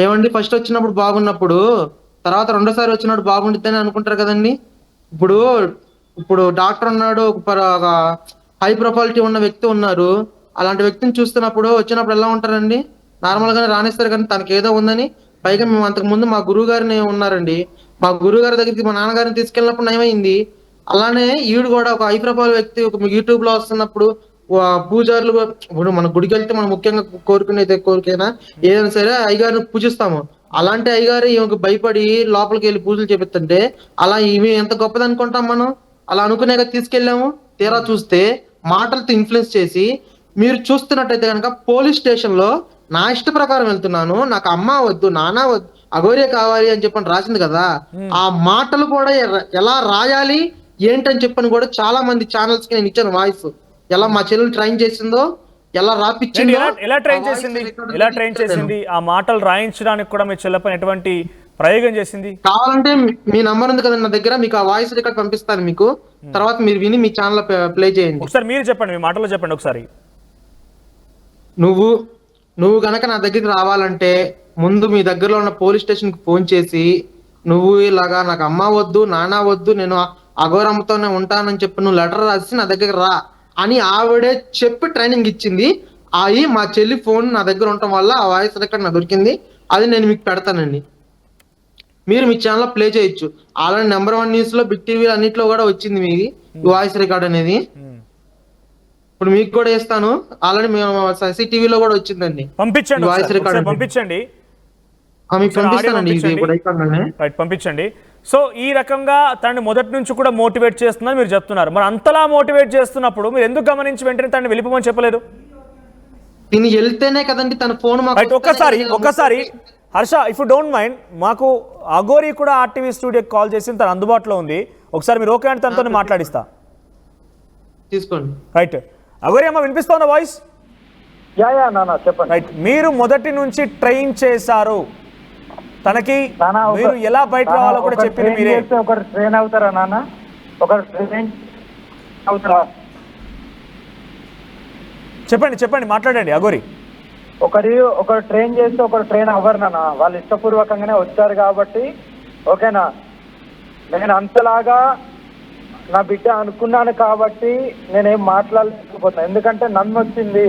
ఏమండి, ఫస్ట్ వచ్చినప్పుడు బాగున్నప్పుడు, తర్వాత రెండోసారి వచ్చినప్పుడు బాగుండిద్దని అనుకుంటారు కదండి. ఇప్పుడు డాక్టర్ ఉన్నాడు, ఒక హై ప్రొఫాలిటీ ఉన్న వ్యక్తి ఉన్నారు. అలాంటి వ్యక్తిని చూస్తున్నప్పుడు వచ్చినప్పుడు ఎలా ఉంటారండి? నార్మల్ గానే రాణిస్తారు. కానీ తనకి ఏదో ఉందని, పైగా మేము అంతకు ముందు మా గురువు గారిని ఉన్నారండి, మా గురువు గారి దగ్గరికి మా నాన్నగారిని తీసుకెళ్ళినప్పుడు నయమైంది. అలానే ఈవిడ కూడా ఒక హై ప్రొఫైల్ వ్యక్తి, ఒక యూట్యూబ్ లో వస్తున్నప్పుడు పూజారులు, ఇప్పుడు మన గుడికి వెళ్తే మనం ముఖ్యంగా కోరికైనా ఏదైనా సరే అయ్యగారిని పూజిస్తాము. అలాంటి అయ్యగారు ఈమెకు భయపడి లోపలికి వెళ్ళి పూజలు చేపిస్తుంటే అలా ఈమె ఎంత గొప్పది అనుకుంటాం మనం. అలా అనుకునేగా తీసుకెళ్ళాము. తీరా చూస్తే మాటలతో ఇన్ఫ్లుయెన్స్ చేసి, మీరు చూస్తున్నట్టయితే కనుక పోలీస్ స్టేషన్ లో నా ఇష్ట ప్రకారం వెళ్తున్నాను, నాకు అమ్మ వద్దు, నాన్న వద్దు, అఘోరే కావాలి అని చెప్పని రాసింది కదా. ఆ మాటలు కూడా ఎలా రాయాలి ఏంటని చెప్పని కూడా చాలా మంది ఛానల్స్ కి నేను ఇచ్చాను వాయిస్. ఎలా మా చెల్లెలు ట్రైన్ చేసిందో, ఎలా రాపిచ్చిందో, ఎలా ట్రైన్ చేసింది ఆ మాటలు రాయించడానికి కూడా మీ చెల్లెపని ఎటువంటి ప్రయోగం చేసింది? కావాలంటే మీ నంబర్ ఉంది కదా నా దగ్గర, మీకు ఆ వాయిస్ రికార్డ్ పంపిస్తాను మీకు, తర్వాత మీరు విని మీ ఛానల్ ప్లే చేయండి. ఒకసారి మీరు చెప్పండి, మీ మాటలో చెప్పండి ఒకసారి. నువ్వు గనక నా దగ్గరికి రావాలంటే ముందు మీ దగ్గరలో ఉన్న పోలీస్ స్టేషన్ కి ఫోన్ చేసి, నువ్వు ఇలాగా నాకు అమ్మ వద్దు, నాన్న వద్దు, నేను అఘోరమ్మతోనే ఉంటానని చెప్పి నువ్వు లెటర్ రాసి నా దగ్గర రా అని ఆవిడే చెప్పి ట్రైనింగ్ ఇచ్చింది. మా చెల్లి ఫోన్ నా దగ్గర ఉండటం వల్ల ఆ వాయిస్ రికార్డ్ నాకు దొరికింది. అది నేను మీకు పెడతానండి, మీరు మీ ఛానల్లో ప్లే చేయొచ్చు. ఆల్రెడీ నెంబర్ 1 న్యూస్ లో, బిగ్ టీవీ అన్నిట్లో కూడా వచ్చింది మీది వాయిస్ రికార్డ్ అనేది. ఇప్పుడు మీకు కూడా ఇస్తాను, ఆల్రెడీ మేము CCTVలో కూడా వచ్చిందండి. పంపించండి వాయిస్ రికార్డ్ పంపించండి, మీకు పంపించండి. సో ఈ రకంగా తనని మొదటి నుంచి కూడా మోటివేట్ చేస్తుందని మీరు చెప్తున్నారు. మరి అంతలా మోటివేట్ చేస్తున్నప్పుడు మీరు ఎందుకు గమనించి వెంటనే తనని వెళ్ళిపోమని చెప్పలేదు? దీన్ని వెళ్తేనే కదండి తన ఫోన్. ఒక్కసారి Harsha, if you don't mind, మాకు అఘోరి కూడా RTV స్టూడియోకి కాల్ చేసి తను అందుబాటులో ఉంది. ఒకసారి మీరు ఓకే అంటే తనతో మాట్లాడిస్తా. తీసుకోండి. రైట్, అఘోరి అమ్మ వినిపిస్తుందా వాయిస్? చెప్పండి. రైట్, మీరు మొదటి నుంచి ట్రైన్ చేశారు తనకి, మీరు ఎలా బయట రావాలో కూడా చెప్పింది మీరే. ఒకరు ట్రైన్ అవుతారా నాన్న? ఒకరు ట్రైన్ అవుతారా? చెప్పండి మాట్లాడండి అఘోరి. ఒకరు ట్రైన్ చేస్తే ఒకరు ట్రైన్ అవ్వరు నాన్న. వాళ్ళు ఇష్టపూర్వకంగానే వచ్చారు కాబట్టి ఓకేనా. నేను అంతలాగా నా బిడ్డ అనుకున్నాను కాబట్టి నేనేం మాట్లాడలేకపోతున్నా, ఎందుకంటే నన్ను వచ్చింది,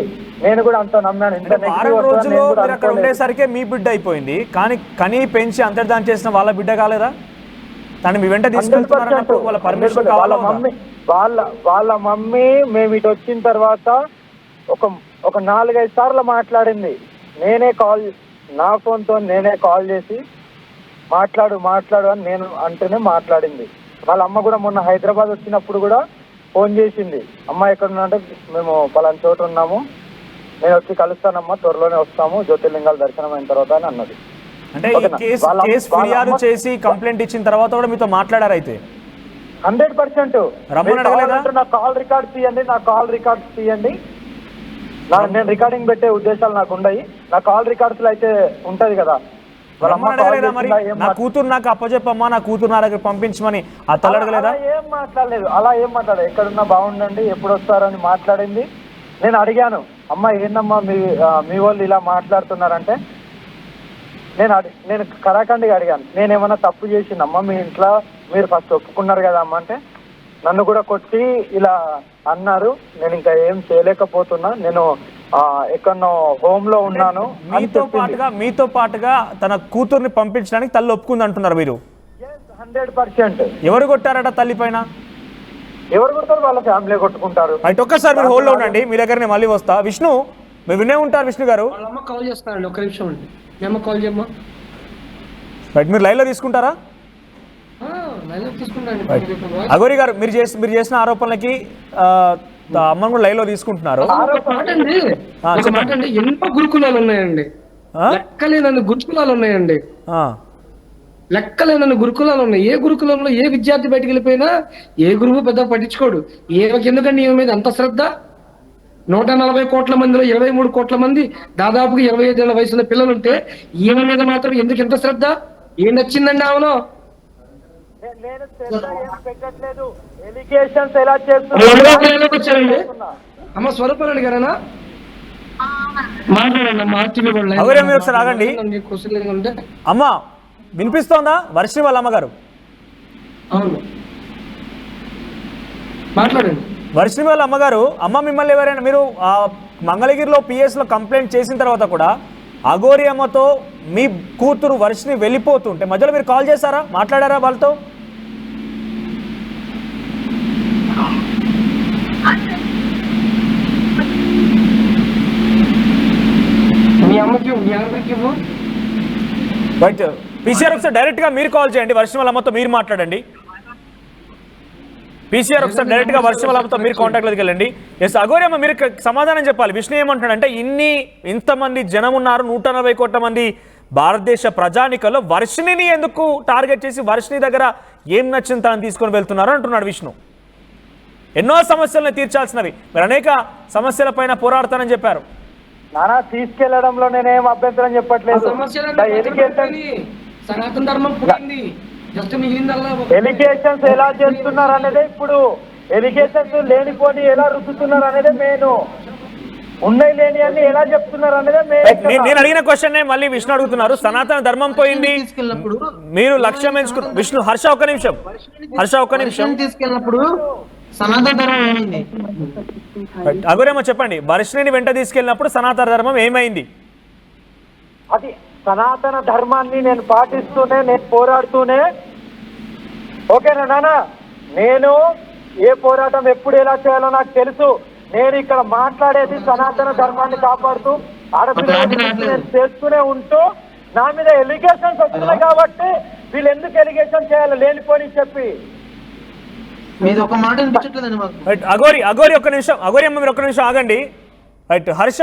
నేను కూడా అంత నమ్మాను. ఇంత అంటే వారం రోజులు మీరు అక్కడ ఉండేసరికి మీ బిడ్డ అయిపోయింది, కానీ కనీ పెంచి అంతర్ధానం చేసిన వాళ్ళ బిడ్డ కాలేదా? తను మీ వెంట తీసుకెళ్తున్నారన్నప్పుడు వాళ్ళ పర్మిషన్ కావాలా? వాళ్ళ మమ్మీ మేము ఇటు వచ్చిన తర్వాత ఒక 4-5 సార్లు మాట్లాడింది. నేనే నా ఫోన్తో నేనే కాల్ చేసి మాట్లాడు అని నేను అంటేనే మాట్లాడింది. వాళ్ళ అమ్మ కూడా మొన్న హైదరాబాద్ వచ్చినప్పుడు కూడా ఫోన్ చేసింది, అమ్మ ఎక్కడ ఉన్నా అంటే మేము పలానా చోట ఉన్నాము, నేను వచ్చి కలుస్తానమ్మా, త్వరలోనే వస్తాము, జ్యోతిర్లింగాల దర్శనం అయిన తర్వాత అని అన్నది. అంటే కేసు ఫిర్యాదు చేసి కంప్లైంట్ ఇచ్చిన తర్వాత కూడా మీతో మాట్లాడారు అయితే? 100%. నా కాల్ రికార్డ్స్ తీయండి, నేను రికార్డింగ్ పెట్టే ఉద్దేశాలు నాకు ఉన్నాయి. నా కాల్ రికార్డ్స్ లో అయితే ఉంటది కదా. నా కూతురు నాకు అప్పచెప్పమ్మా, నా కూతురు నా దగ్గర పంపించమని ఆ తల్లి అడగలేదా? అలా ఏం మాట్లాడలేదు. ఎక్కడున్నా బాగుండండి, ఎప్పుడు వస్తారని మాట్లాడింది. నేను అడిగాను, అమ్మ ఏందమ్మా మీ వాళ్ళు ఇలా మాట్లాడుతున్నారంటే నేను కరాఖండిగా అడిగాను, నేనేమన్నా తప్పు చేసిందమ్మా మీ ఇంట్లో, మీరు ఫస్ట్ ఒప్పుకున్నారు కదా అమ్మ అంటే నన్ను కూడా కొట్టి ఇలా అన్నారు, నేను ఇంకా ఏం చేయలేకపోతున్నా, నేను ఎక్కడో హోమ్ లో ఉన్నాను. మీతో పాటుగా తన కూతుర్ని పంపించడానికి తల్లి ఒప్పుకుంది అంటున్నారు మీరు? 100%. ఎవరు కొట్టారట తల్లి పైన? ఎవరు కొడతారు? వాళ్ళ ఫ్యామిలీ కొట్టుకుంటారు. అయితే ఒక్కసారి మీరు హోల్డ్ లో ఉండండి, మీ దగ్గర నేను మళ్ళీ వస్తా. విష్ణు, మీరు వినే ఉంటారు విష్ణు గారు. కాల్ చేస్తానండి, ఒక్క నిమిషం అండి. మేము కాల్ చేయమ్మా. రైట్, మీరు లైవ్ లో తీసుకుంటారా? అగోరి గారు, మీరు చేసిన ఆరోపణలకి అమ్మను కూడా లైవ్ లో తీసుకుంటున్నారు. ఎన్నో గురుకులాలు ఉన్నాయండి, లెక్కలేనన్ని గురుకులాలు ఉన్నాయండి, లెక్కలేనన్ని గురుకులాలు ఉన్నాయి. ఏ గురుకులంలో ఏ విద్యార్థి బయటికి వెళ్ళిపోయినా ఏ గురువు పెద్ద పట్టించుకోడు. ఎందుకంటే ఈమె మీద అంత శ్రద్ధ. 140 కోట్ల మందిలో 23 కోట్ల మంది దాదాపుగా 25 ఏళ్ల వయసున్న పిల్లలు ఉంటే ఈమె మీద మాత్రం ఎందుకు ఎంత శ్రద్ధ? ఏం నచ్చిందండి ఆమెలో? అమ్మ స్వరూపారాణి గారేనా? మాట్లాడండి ఒకసారి ఆగండి. అమ్మా వినిపిస్తోందా? వర్షి వాళ్ళ అమ్మగారు. అవును, మాట్లాడండి. వర్షిని వాళ్ళ అమ్మగారు, అమ్మ మిమ్మల్ని ఎవరైనా మీరు మంగళగిరిలో పిఎస్లో కంప్లైంట్ చేసిన తర్వాత కూడా అఘోరి అమ్మతో మీ కూతురు వర్షిని వెళ్ళిపోతుంటే మధ్యలో మీరు కాల్ చేశారా, మాట్లాడారా వాళ్ళతో? రైట్, పీసీఆర్ ఒకసారి డైరెక్ట్గా మీరు కాల్ చేయండి, వర్షం వాళ్ళ అమ్మతో మీరు మాట్లాడండి. పీసీఆర్ ఒకసారి డైరెక్ట్గా వర్షం వాళ్ళ అమ్మతో మీరు కాంటాక్ట్లోకి వెళ్ళండి. ఎస్ అఘోరి అమ్మ, మీరు సమాధానం చెప్పాలి. విష్ణు ఏమంటాడంటే ఇంతమంది జనం ఉన్నారు, 140 కోట్ల మంది భారతదేశ ప్రజానికల్లో వర్షిణిని ఎందుకు టార్గెట్ చేసి వర్షిణి దగ్గర ఏం నచ్చింది తనని తీసుకొని వెళ్తున్నారు అంటున్నాడు విష్ణు. ఎన్నో సమస్యలను తీర్చాల్సినవి, మీరు అనేక సమస్యల పైన పోరాడతానని చెప్పారు. నానా తీసుకెళ్లడంలో నేనేం అభ్యంతరం చెప్పట్లేదు. సనాతన ధర్మం పోయింది, ఎలిగేషన్స్ ఎలా చేస్తున్నారు అనేది, ఇప్పుడు ఎలిగేషన్స్ లేనిపోని ఎలా రుద్దుతున్నారు అనేది మెయిన్, ఉన్నాయి లేని అని ఎలా చెప్తున్నారు అనేది నేను అడిగిన క్వశ్చన్ మళ్ళీ విష్ణు అడుగుతున్నారు. సనాతన ధర్మం పోయింది, మీరు లక్ష్యం ఎంచుకున్న విష్ణు. హర్ష ఒక్క నిమిషం తీసుకెళ్ళినప్పుడు సనాతన ధర్మం ఏమైంది? అఘోరేమో చెప్పండి, వర్షిణిని వెంట తీసుకెళ్ళినప్పుడు సనాతన ధర్మం ఏమైంది? అది సనాతన ధర్మాన్ని నేను పాటిస్తూనే, నేను పోరాడుతూనే, ఓకేనా నాన్న, నేను ఏ పోరాటం ఎప్పుడు ఎలా చేయాలో నాకు తెలుసు. నేను ఇక్కడ మాట్లాడేది సనాతన ధర్మాన్ని కాపాడుతూ ఆడపిల్లలు నేను చేస్తూనే ఉంటూ, నా మీద ఎలిగేషన్స్ వస్తున్నాయి కాబట్టి వీళ్ళు ఎందుకు ఎలిగేషన్ చేయాలి లేనిపోని చెప్పి. అఘోరి ఒక్క నిమిషం, అఘోరి అమ్మ మీరు ఒక్క నిమిషం ఆగండి. Right Harsha,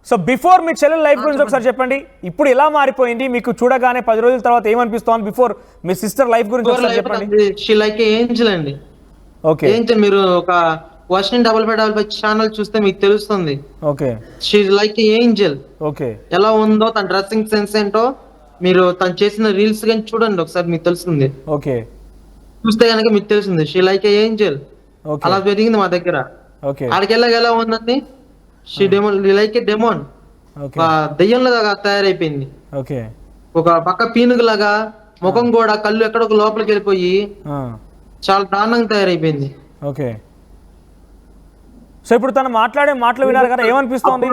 so before me చెల్లెల లైఫ్ గురించి ఒకసారి చెప్పండి. ఇప్పుడు ఎలా మారిపోయింది మీకు చూడగానే 10 రోజుల తర్వాత ఏమనిపిస్తోంది? బిఫోర్ మీ సిస్టర్ లైఫ్ గురించి ఒకసారి చెప్పండి. షీ లైక్ ఏంజెల్ అండి. Okay, Angel. మీరు ఒక వర్షిణి 55 ఛానల్ చూస్తే మీకు తెలుస్తుంది. Okay, she like Angel. Okay, ఎలా ఉందో తన డ్రెస్సింగ్ సెన్స్ ఏంటో మీరు తను చేసిన రీల్స్ కానీ చూడండి ఒకసారి, మీకు తెలుస్తుంది. ఓకే, చూస్తే కనుక మీకు తెలుస్తుంది. She like angel. అలా పెరిగింది మా దగ్గర. ఓకే, ఆడికెళ్ళగా ఎలా ఉందండి? She demon, like a demon, దెయ్యంలాగా తయారైపోయింది. ఓకే, ఒక పక్క పీనుగులాగా ముఖం కూడా కళ్ళు ఎక్కడొక లోపలికి వెళ్ళిపోయి చాలా దారుణంగా తయారైపోయింది. ఓకే, సో ఇప్పుడు తను మాట్లాడే మాటలు విన్నారు కదా, ఏమనిపిస్తోంది?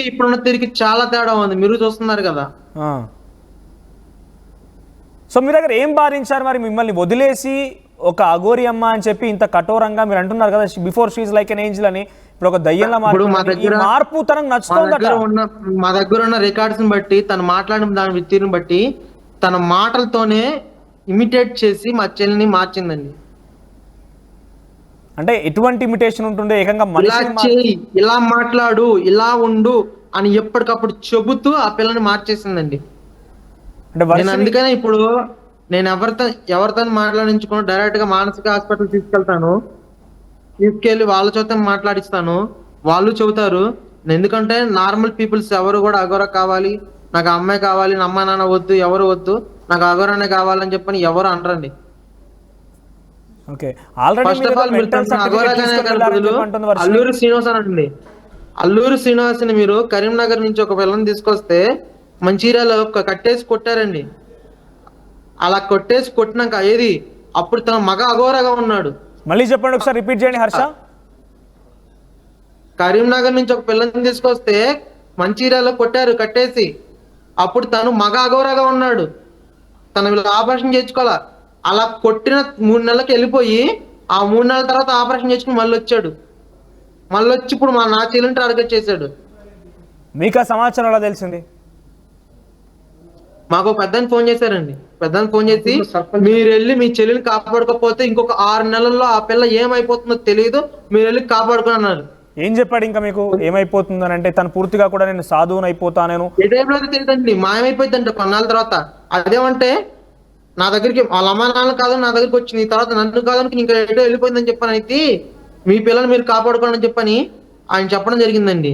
ఇప్పుడున్న తీరికి చాలా తేడా ఉంది, మీరు చూస్తున్నారు కదా. సో మీ దగ్గర ఏం భావించారు మరి? మిమ్మల్ని వదిలేసి ఒక అఘోరి అమ్మ అని చెప్పి ఇంత కఠోరంగా మీరు అంటున్నారు కదా, before she is like an Angel అని, ఇప్పుడు ఒక దయ్యంలా మార్పు తనకు నచ్చుతుంది. మా దగ్గర ఉన్న రికార్డ్స్ బట్టి, తను మాట్లాడిన దాని తీరుని బట్టి, తన మాటలతోనే ఇమిటేట్ చేసి మా చెల్లిని మార్చిందండి. అంటే ఎటువంటి ఇమిటేషన్ ఉంటుండే? ఏకంగా ఇలా మాట్లాడు, ఇలా ఉండు అని ఎప్పటికప్పుడు చెబుతూ ఆ పిల్లని మార్చేసిందండి. నేను అందుకనే ఇప్పుడు నేను ఎవరితో మాట్లాడించుకుని డైరెక్ట్ గా మానసిక హాస్పిటల్ తీసుకెళ్లి వాళ్ళ చేత మాట్లాడిస్తాను, వాళ్ళు చెబుతారు. ఎందుకంటే నార్మల్ పీపుల్స్ ఎవరు కూడా అఘోర కావాలి, నాకు అమ్మాయి కావాలి, నా అమ్మ నాన్న వద్దు, ఎవరు వద్దు, నాకు అఘోరనే కావాలని చెప్పని ఎవరు అనరండి. ఫస్ట్ ఆఫ్ ఆల్ మీరు అల్లూరి శ్రీనివాస్ అనండి, అల్లూరి శ్రీనివాస్ ని మీరు కరీంనగర్ నుంచి ఒక పిల్లని తీసుకొస్తే మంచిర్యాలలో కట్టేసి కొట్టారండి. అలా కొట్టినాక ఏది అప్పుడు తన మగ అఘోరగా ఉన్నాడు. మళ్ళీ చెప్పండి ఒకసారి, రిపీట్ చేయండి హర్ష. కరీంనగర్ నుంచి ఒక పిల్లని తీసుకొస్తే మంచిర్యాలలో కొట్టారు కట్టేసి, అప్పుడు తను మగ అఘోరగా ఉన్నాడు. తన ఆపరేషన్ చేయించుకోవాలా, అలా కొట్టిన 3 నెలలకు వెళ్ళిపోయి ఆ 3 నెలల తర్వాత ఆపరేషన్ చేసుకుని మళ్ళీ వచ్చాడు. మళ్ళీ వచ్చి ఇప్పుడు నా చెల్లిని టార్గెట్ చేశాడు. మీకు ఆ సమాచారం ఎలా తెలిసింది? మాకు పెద్దని ఫోన్ చేశారండి. పెద్దని ఫోన్ చేసి మీరు వెళ్ళి మీ చెల్లిని కాపాడుకోకపోతే ఇంకొక 6 నెలల్లో ఆ పిల్ల ఏమైపోతుందో తెలియదు, మీరు వెళ్ళి కాపాడుకుని అన్నారు. ఏం చెప్పాడు ఇంకా మీకు? ఏమైపోతుందని అంటే తను పూర్తిగా కూడా నేను సాధువుని అయిపోతాను ఏ టైంలో తెలియదండి, మాయమైపోయిందంట కొన్నాళ్ళ తర్వాత. అదేమంటే నా దగ్గరికి వాళ్ళ అమ్మ నాన్న కాదు నా దగ్గరికి వచ్చింది, తర్వాత నన్ను కాదని ఇంకా ఏటో వెళ్ళిపోయిందని చెప్పని అయితే మీ పిల్లల్ని మీరు కాపాడుకోవాలని చెప్పని ఆయన చెప్పడం జరిగిందండి.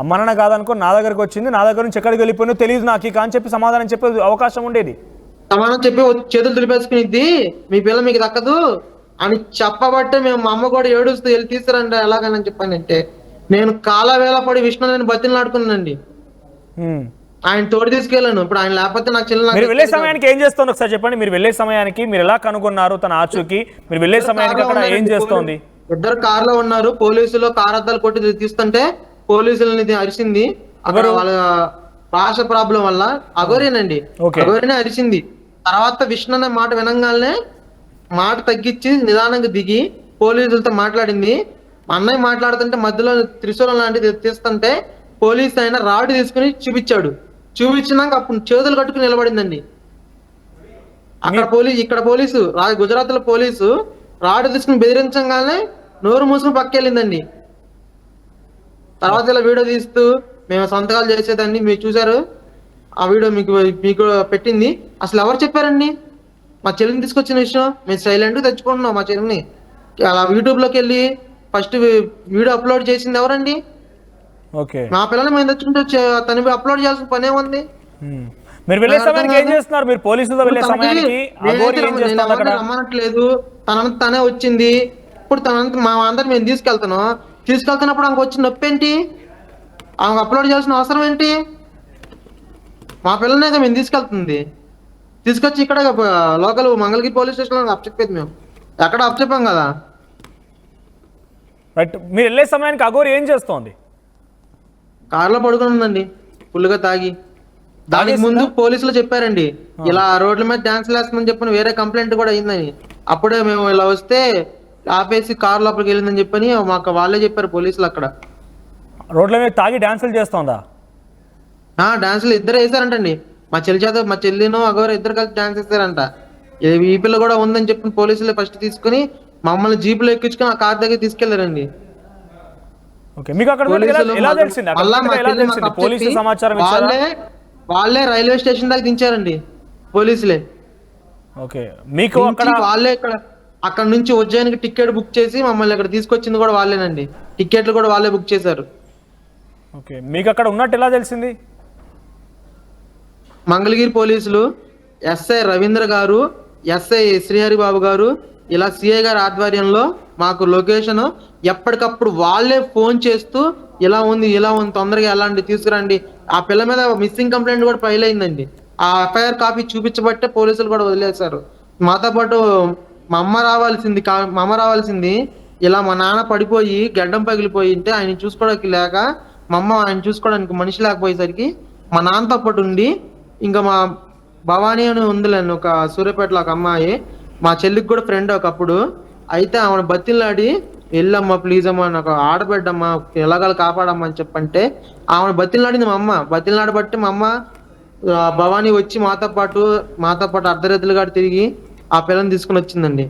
అమ్మ నాన్న కాదనుకో నా దగ్గరకు వచ్చింది, నా దగ్గర నుంచి ఎక్కడికి వెళ్ళిపోయినో తెలియదు నాకు ఇక అని చెప్పి సమాధానం చెప్పే అవకాశం ఉండేది. సమాధానం చెప్పి చేతులు దులిపేసుకునిద్ది, మీ పిల్ల మీకు దక్కదు అని చెప్పబట్టే మేము మా అమ్మ కూడా ఏడుస్తూ వెళ్ళి తీసుకురండి ఎలాగని చెప్పానంటే నేను కాలవేళ పడి విష్ణు నేను బతిలాడుకున్నానండి. ఆయన తోడు తీసుకెళ్ళాను. ఇప్పుడు ఆయన లేకపోతే నాకు చెల్లి. మీరు వెళ్ళే సమయానికి ఏం చేస్తుంది ఒకసారి చెప్పండి. మీరు వెళ్ళే సమయానికి మీరు ఎలా కనుగొన్నారు తన ఆచూకి? మీరు వెళ్ళే సమయానికి అక్కడ ఏం చేస్తోంది? 2 కార్లో ఉన్నారు. పోలీసులు కార్ అద్దాలు కొట్టి తీస్తుంటే పోలీసులని అరిసింది. అక్కడ వాళ్ళ భాష ప్రాబ్లం వల్ల అఘోరేనండి, అఘోరేనే అరిసింది. తర్వాత విష్ణు అనే మాట వినంగానే మాట తగ్గించి నిదానంగా దిగి పోలీసులతో మాట్లాడింది. అన్నయ్య మాట్లాడుతుంటే మధ్యలో త్రిశూలం లాంటిది తీస్తుంటే పోలీసు ఆయన రాడ్ తీసుకుని చూపించినాక అప్పుడు చేతులు కట్టుకుని నిలబడిందండి. అక్కడ ఇక్కడ పోలీసు గుజరాత్ లో పోలీసు రాడ్ తీసుకుని బెదిరించగానే నోరు మూసుకుని పక్కెళ్ళిందండి. తర్వాత ఇలా వీడియో తీస్తూ మేము సంతకాలు చేసేదాన్ని మీరు చూసారు, ఆ వీడియో మీకు పెట్టింది. అసలు ఎవరు చెప్పారండి మా చెల్లిని తీసుకొచ్చిన విషయం? మేము సైలెంట్గా తెచ్చుకుంటున్నాం మా చెల్లిని. అలా యూట్యూబ్ లోకి వెళ్ళి ఫస్ట్ వీడియో అప్లోడ్ చేసింది ఎవరండి? మా పిల్లలు మేము తెచ్చుకుంటే తను అప్లోడ్ చేయాల్సిన పనే ఉంది. మీరు వెళ్ళే సమయానికి ఏం చేస్తున్నారు? మీరు పోలీసులతో వెళ్ళే సమయానికి రమ్మనట్లేదు, తనంత తనే వచ్చింది. ఇప్పుడు తనంత మా అందరు మేము తీసుకెళ్తున్నప్పుడు ఆమెకు వచ్చిన నొప్పి ఏంటి? ఆమెకు అప్లోడ్ చేయాల్సిన అవసరం ఏంటి? మా పిల్లనే మేము తీసుకొచ్చి ఇక్కడ లోకల్ మంగళగిరి పోలీస్ స్టేషన్ అప్పచెప్పేది. మేము ఎక్కడ అప్పచెప్పాం కదా. మీరు వెళ్ళే సమయానికి అఘోరి ఏం చేస్తోంది? కార్లో పడుకుని ఉందండి ఫుల్గా తాగి. దానికి ముందు పోలీసులు చెప్పారండి ఇలా రోడ్ల మీద డాన్స్ వేస్తుందని చెప్పని, వేరే కంప్లైంట్ కూడా అయిందని. అప్పుడే మేము ఇలా వస్తే ఆపేసి కార్ లోపలికి వెళ్ళిందని చెప్పని మాకు వాళ్ళే చెప్పారు పోలీసులు. అక్కడ రోడ్ల మీద తాగి డాన్సులు చేస్తోందా? డాన్సులు ఇద్దరు వేసారంటండి. మా చెల్లిను అఘోర ఇద్దరు కలిసి డాన్స్ వేస్తారంట. ఈ పిల్ల కూడా ఉందని చెప్పిన పోలీసులు ఫస్ట్ తీసుకుని మమ్మల్ని జీపులో ఎక్కించుకుని ఆ కార్ దగ్గర తీసుకెళ్లారండి. వాళ్ళే రైల్వే స్టేషన్ దాకా దించారండి పోలీసులే. వాళ్ళే అక్కడ నుంచి ఉజ్జయినికి టికెట్ బుక్ చేసి మమ్మల్ని అక్కడ తీసుకొచ్చింది కూడా వాళ్ళేనండి. టికెట్లు కూడా వాళ్ళే బుక్ చేశారు. మీకు అక్కడ ఉన్నట్టు ఎలా తెలిసింది? మంగళగిరి పోలీసులు ఎస్ఐ రవీంద్ర గారు, ఎస్ఐ శ్రీహరి బాబు గారు, ఇలా సిఐ గారి ఆధ్వర్యంలో మాకు లొకేషన్ ఎప్పటికప్పుడు వాళ్ళే ఫోన్ చేస్తూ ఇలా ఉంది తొందరగా ఎలాంటి తీసుకురండి. ఆ పిల్ల మీద మిస్సింగ్ కంప్లైంట్ కూడా ఫైల్ అయిందండి. ఆ ఎఫ్ఐఆర్ కాపీ చూపించబట్టే పోలీసులు కూడా వదిలేశారు. మాతో పాటు మా అమ్మ రావాల్సింది ఇలా మా నాన్న పడిపోయి గడ్డం పగిలిపోయి ఉంటే ఆయన చూసుకోవడానికి లేక మా అమ్మ ఆయన చూసుకోవడానికి మనిషి లేకపోయేసరికి మా నాన్నతో పాటు ఉండి, ఇంకా మా భవానీ అని ఉందిలేండి ఒక సూర్యాపేటలో ఒక అమ్మాయి, మా చెల్లికి కూడా ఫ్రెండ్ ఒకప్పుడు, అయితే ఆమెను బతిలాడి వెళ్ళమ్మా ప్లీజ్ అమ్మా నాకు ఆడబెట్టమ్మా ఎలాగలా కాపాడమ్మా అని చెప్పంటే ఆమెను బతిలాడింది మా అమ్మ. బతిలాడబట్టి మా అమ్మ భవానీ వచ్చి మాతో పాటు అర్ధరాత్రులుగా తిరిగి ఆ పిల్లని తీసుకుని వచ్చిందండి.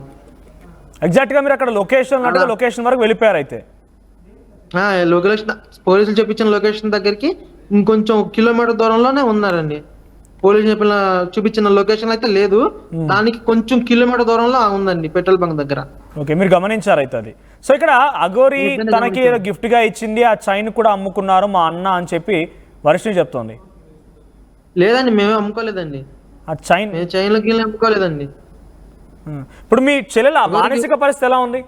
ఎగ్జాక్ట్ గా మీరు అక్కడ లొకేషన్ వరకు వెళ్ళిపోయారు అయితే? లొకేషన్ పోలీసులు చెప్పించిన లొకేషన్ దగ్గరికి ఇంకొంచెం కిలోమీటర్ దూరంలోనే ఉన్నారండి. పోలీసులు చూపించిన లొకేషన్ అయితే లేదు, దానికి కొంచెం కిలోమీటర్ దూరంలో ఉందండి పెట్రోల్ బంక్ దగ్గర. ఓకే, మీరు గమనించారు అయితే అది. సో ఇక్కడ అఘోరి తనకి గిఫ్ట్ గా ఇచ్చింది, ఆ చైన్ కూడా అమ్ముకున్నారు మా అన్న అని చెప్పి వర్షిణి చెప్తోంది. లేదండి, మేమే అమ్ముకోలేదండి, ఆ చైన్ చైన్లకి అమ్ముకోలేదండి. ఇప్పుడు మీ చెల్లెల మానసిక పరిస్థితి ఎలా ఉంది?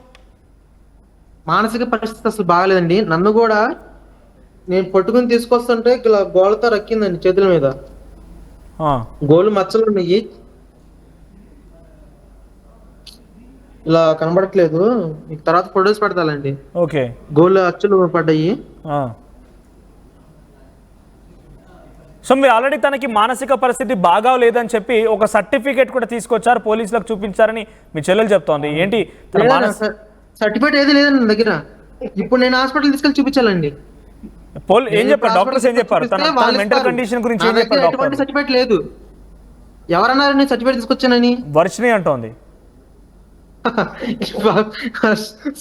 మానసిక పరిస్థితి అసలు బాగలేదండి. నన్ను కూడా నేను పట్టుకుని తీసుకొస్తుంటే ఇలా గోళ్ళతో రక్కిందండి చేతుల మీద, గోళ్ళు మచ్చలు ఉన్నాయి, ఇలా కనబడట్లేదు, మీకు తర్వాత ఫొటోస్ పెడతానండి. ఓకే, గోళ్ళు అచ్చులు పడ్డాయి. సో మీరు ఆల్రెడీ తనకి మానసిక పరిస్థితి బాగా లేదని చెప్పి ఒక సర్టిఫికేట్ కూడా తీసుకొచ్చారు, పోలీసులకు చూపించారని మీ చెల్లెలు చెప్తోంది. ఏంటి సర్టిఫికేట్ ఏది లేదండి నా దగ్గర. ఇప్పుడు నేను హాస్పిటల్ తీసుకెళ్ళి చూపించాలండి. ఏం చెప్పారు డాక్టర్స్? ఏం చెప్పారు? మెంటల్ కండిషన్ గురించి ఏం చెప్పారు డాక్టర్? సర్టిఫికేట్ లేదు. ఎవరన్నారు నేను సర్టిఫికేట్ తీసుకొచ్చానని? వర్షిణి అంటోంది.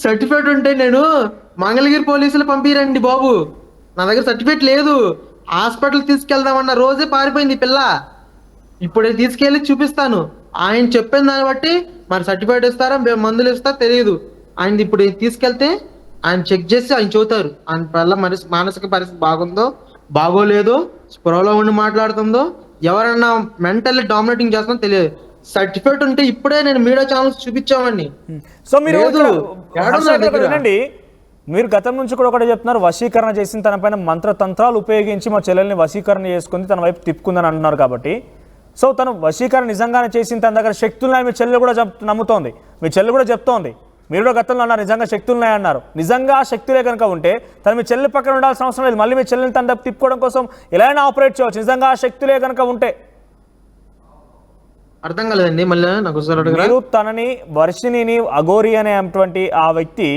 సర్టిఫికేట్ ఉంటే నేను మంగళగిరి పోలీసులు పంపిరండి బాబు, నా దగ్గర సర్టిఫికేట్ లేదు. హాస్పిటల్ తీసుకెళ్దామన్న రోజే పారిపోయింది పిల్ల. ఇప్పుడే తీసుకెళ్ళి చూపిస్తాను. ఆయన చెప్పిన దాన్ని బట్టి మరి సర్టిఫికేట్ ఇస్తారా మందులు ఇస్తారా తెలియదు. ఆయన ఇప్పుడు తీసుకెళ్తే ఆయన చెక్ చేసి ఆయన చెబుతారు ఆయన పిల్ల మానసిక పరిస్థితి బాగుందో బాగోలేదో, స్పృహలో ఉండి మాట్లాడుతుందో, ఎవరన్నా మెంటల్లీ డామినేటింగ్ చేస్తుందో తెలియదు. సర్టిఫికేట్ ఉంటే ఇప్పుడే నేను మీడియా ఛానల్స్ చూపించామండి. సో మీరు మీరు గతం నుంచి కూడా ఒకటే చెప్తున్నారు, వశీకరణ చేసిన తన పైన మంత్రతంత్రాలు ఉపయోగించి మా చెల్లెల్ని వశీకరణ చేసుకుంది, తన వైపు తిప్పుకుందని అంటున్నారు కాబట్టి, సో తను వశీకరణ నిజంగానే చేసిన తన దగ్గర శక్తులున్నాయి మీ చెల్లెలు కూడా నమ్ముతోంది, మీ చెల్లెలు కూడా చెప్తోంది. మీరు కూడా గతంలో అన్నారు నిజంగా శక్తులున్నాయి అన్నారు. నిజంగా శక్తులే కనుక ఉంటే తను మీ చెల్లి పక్కన ఉండాల్సిన అవసరం లేదు, మళ్ళీ మీ చెల్లెని తన దగ్గర తిప్పుకోవడం కోసం ఎలా అయినా ఆపరేట్ చేయవచ్చు నిజంగా శక్తులే కనుక ఉంటే. అర్థం కాలేదండి మళ్ళీ నాకు. మీరు తనని వర్షిణిని అఘోరి అనేటువంటి ఆ వ్యక్తి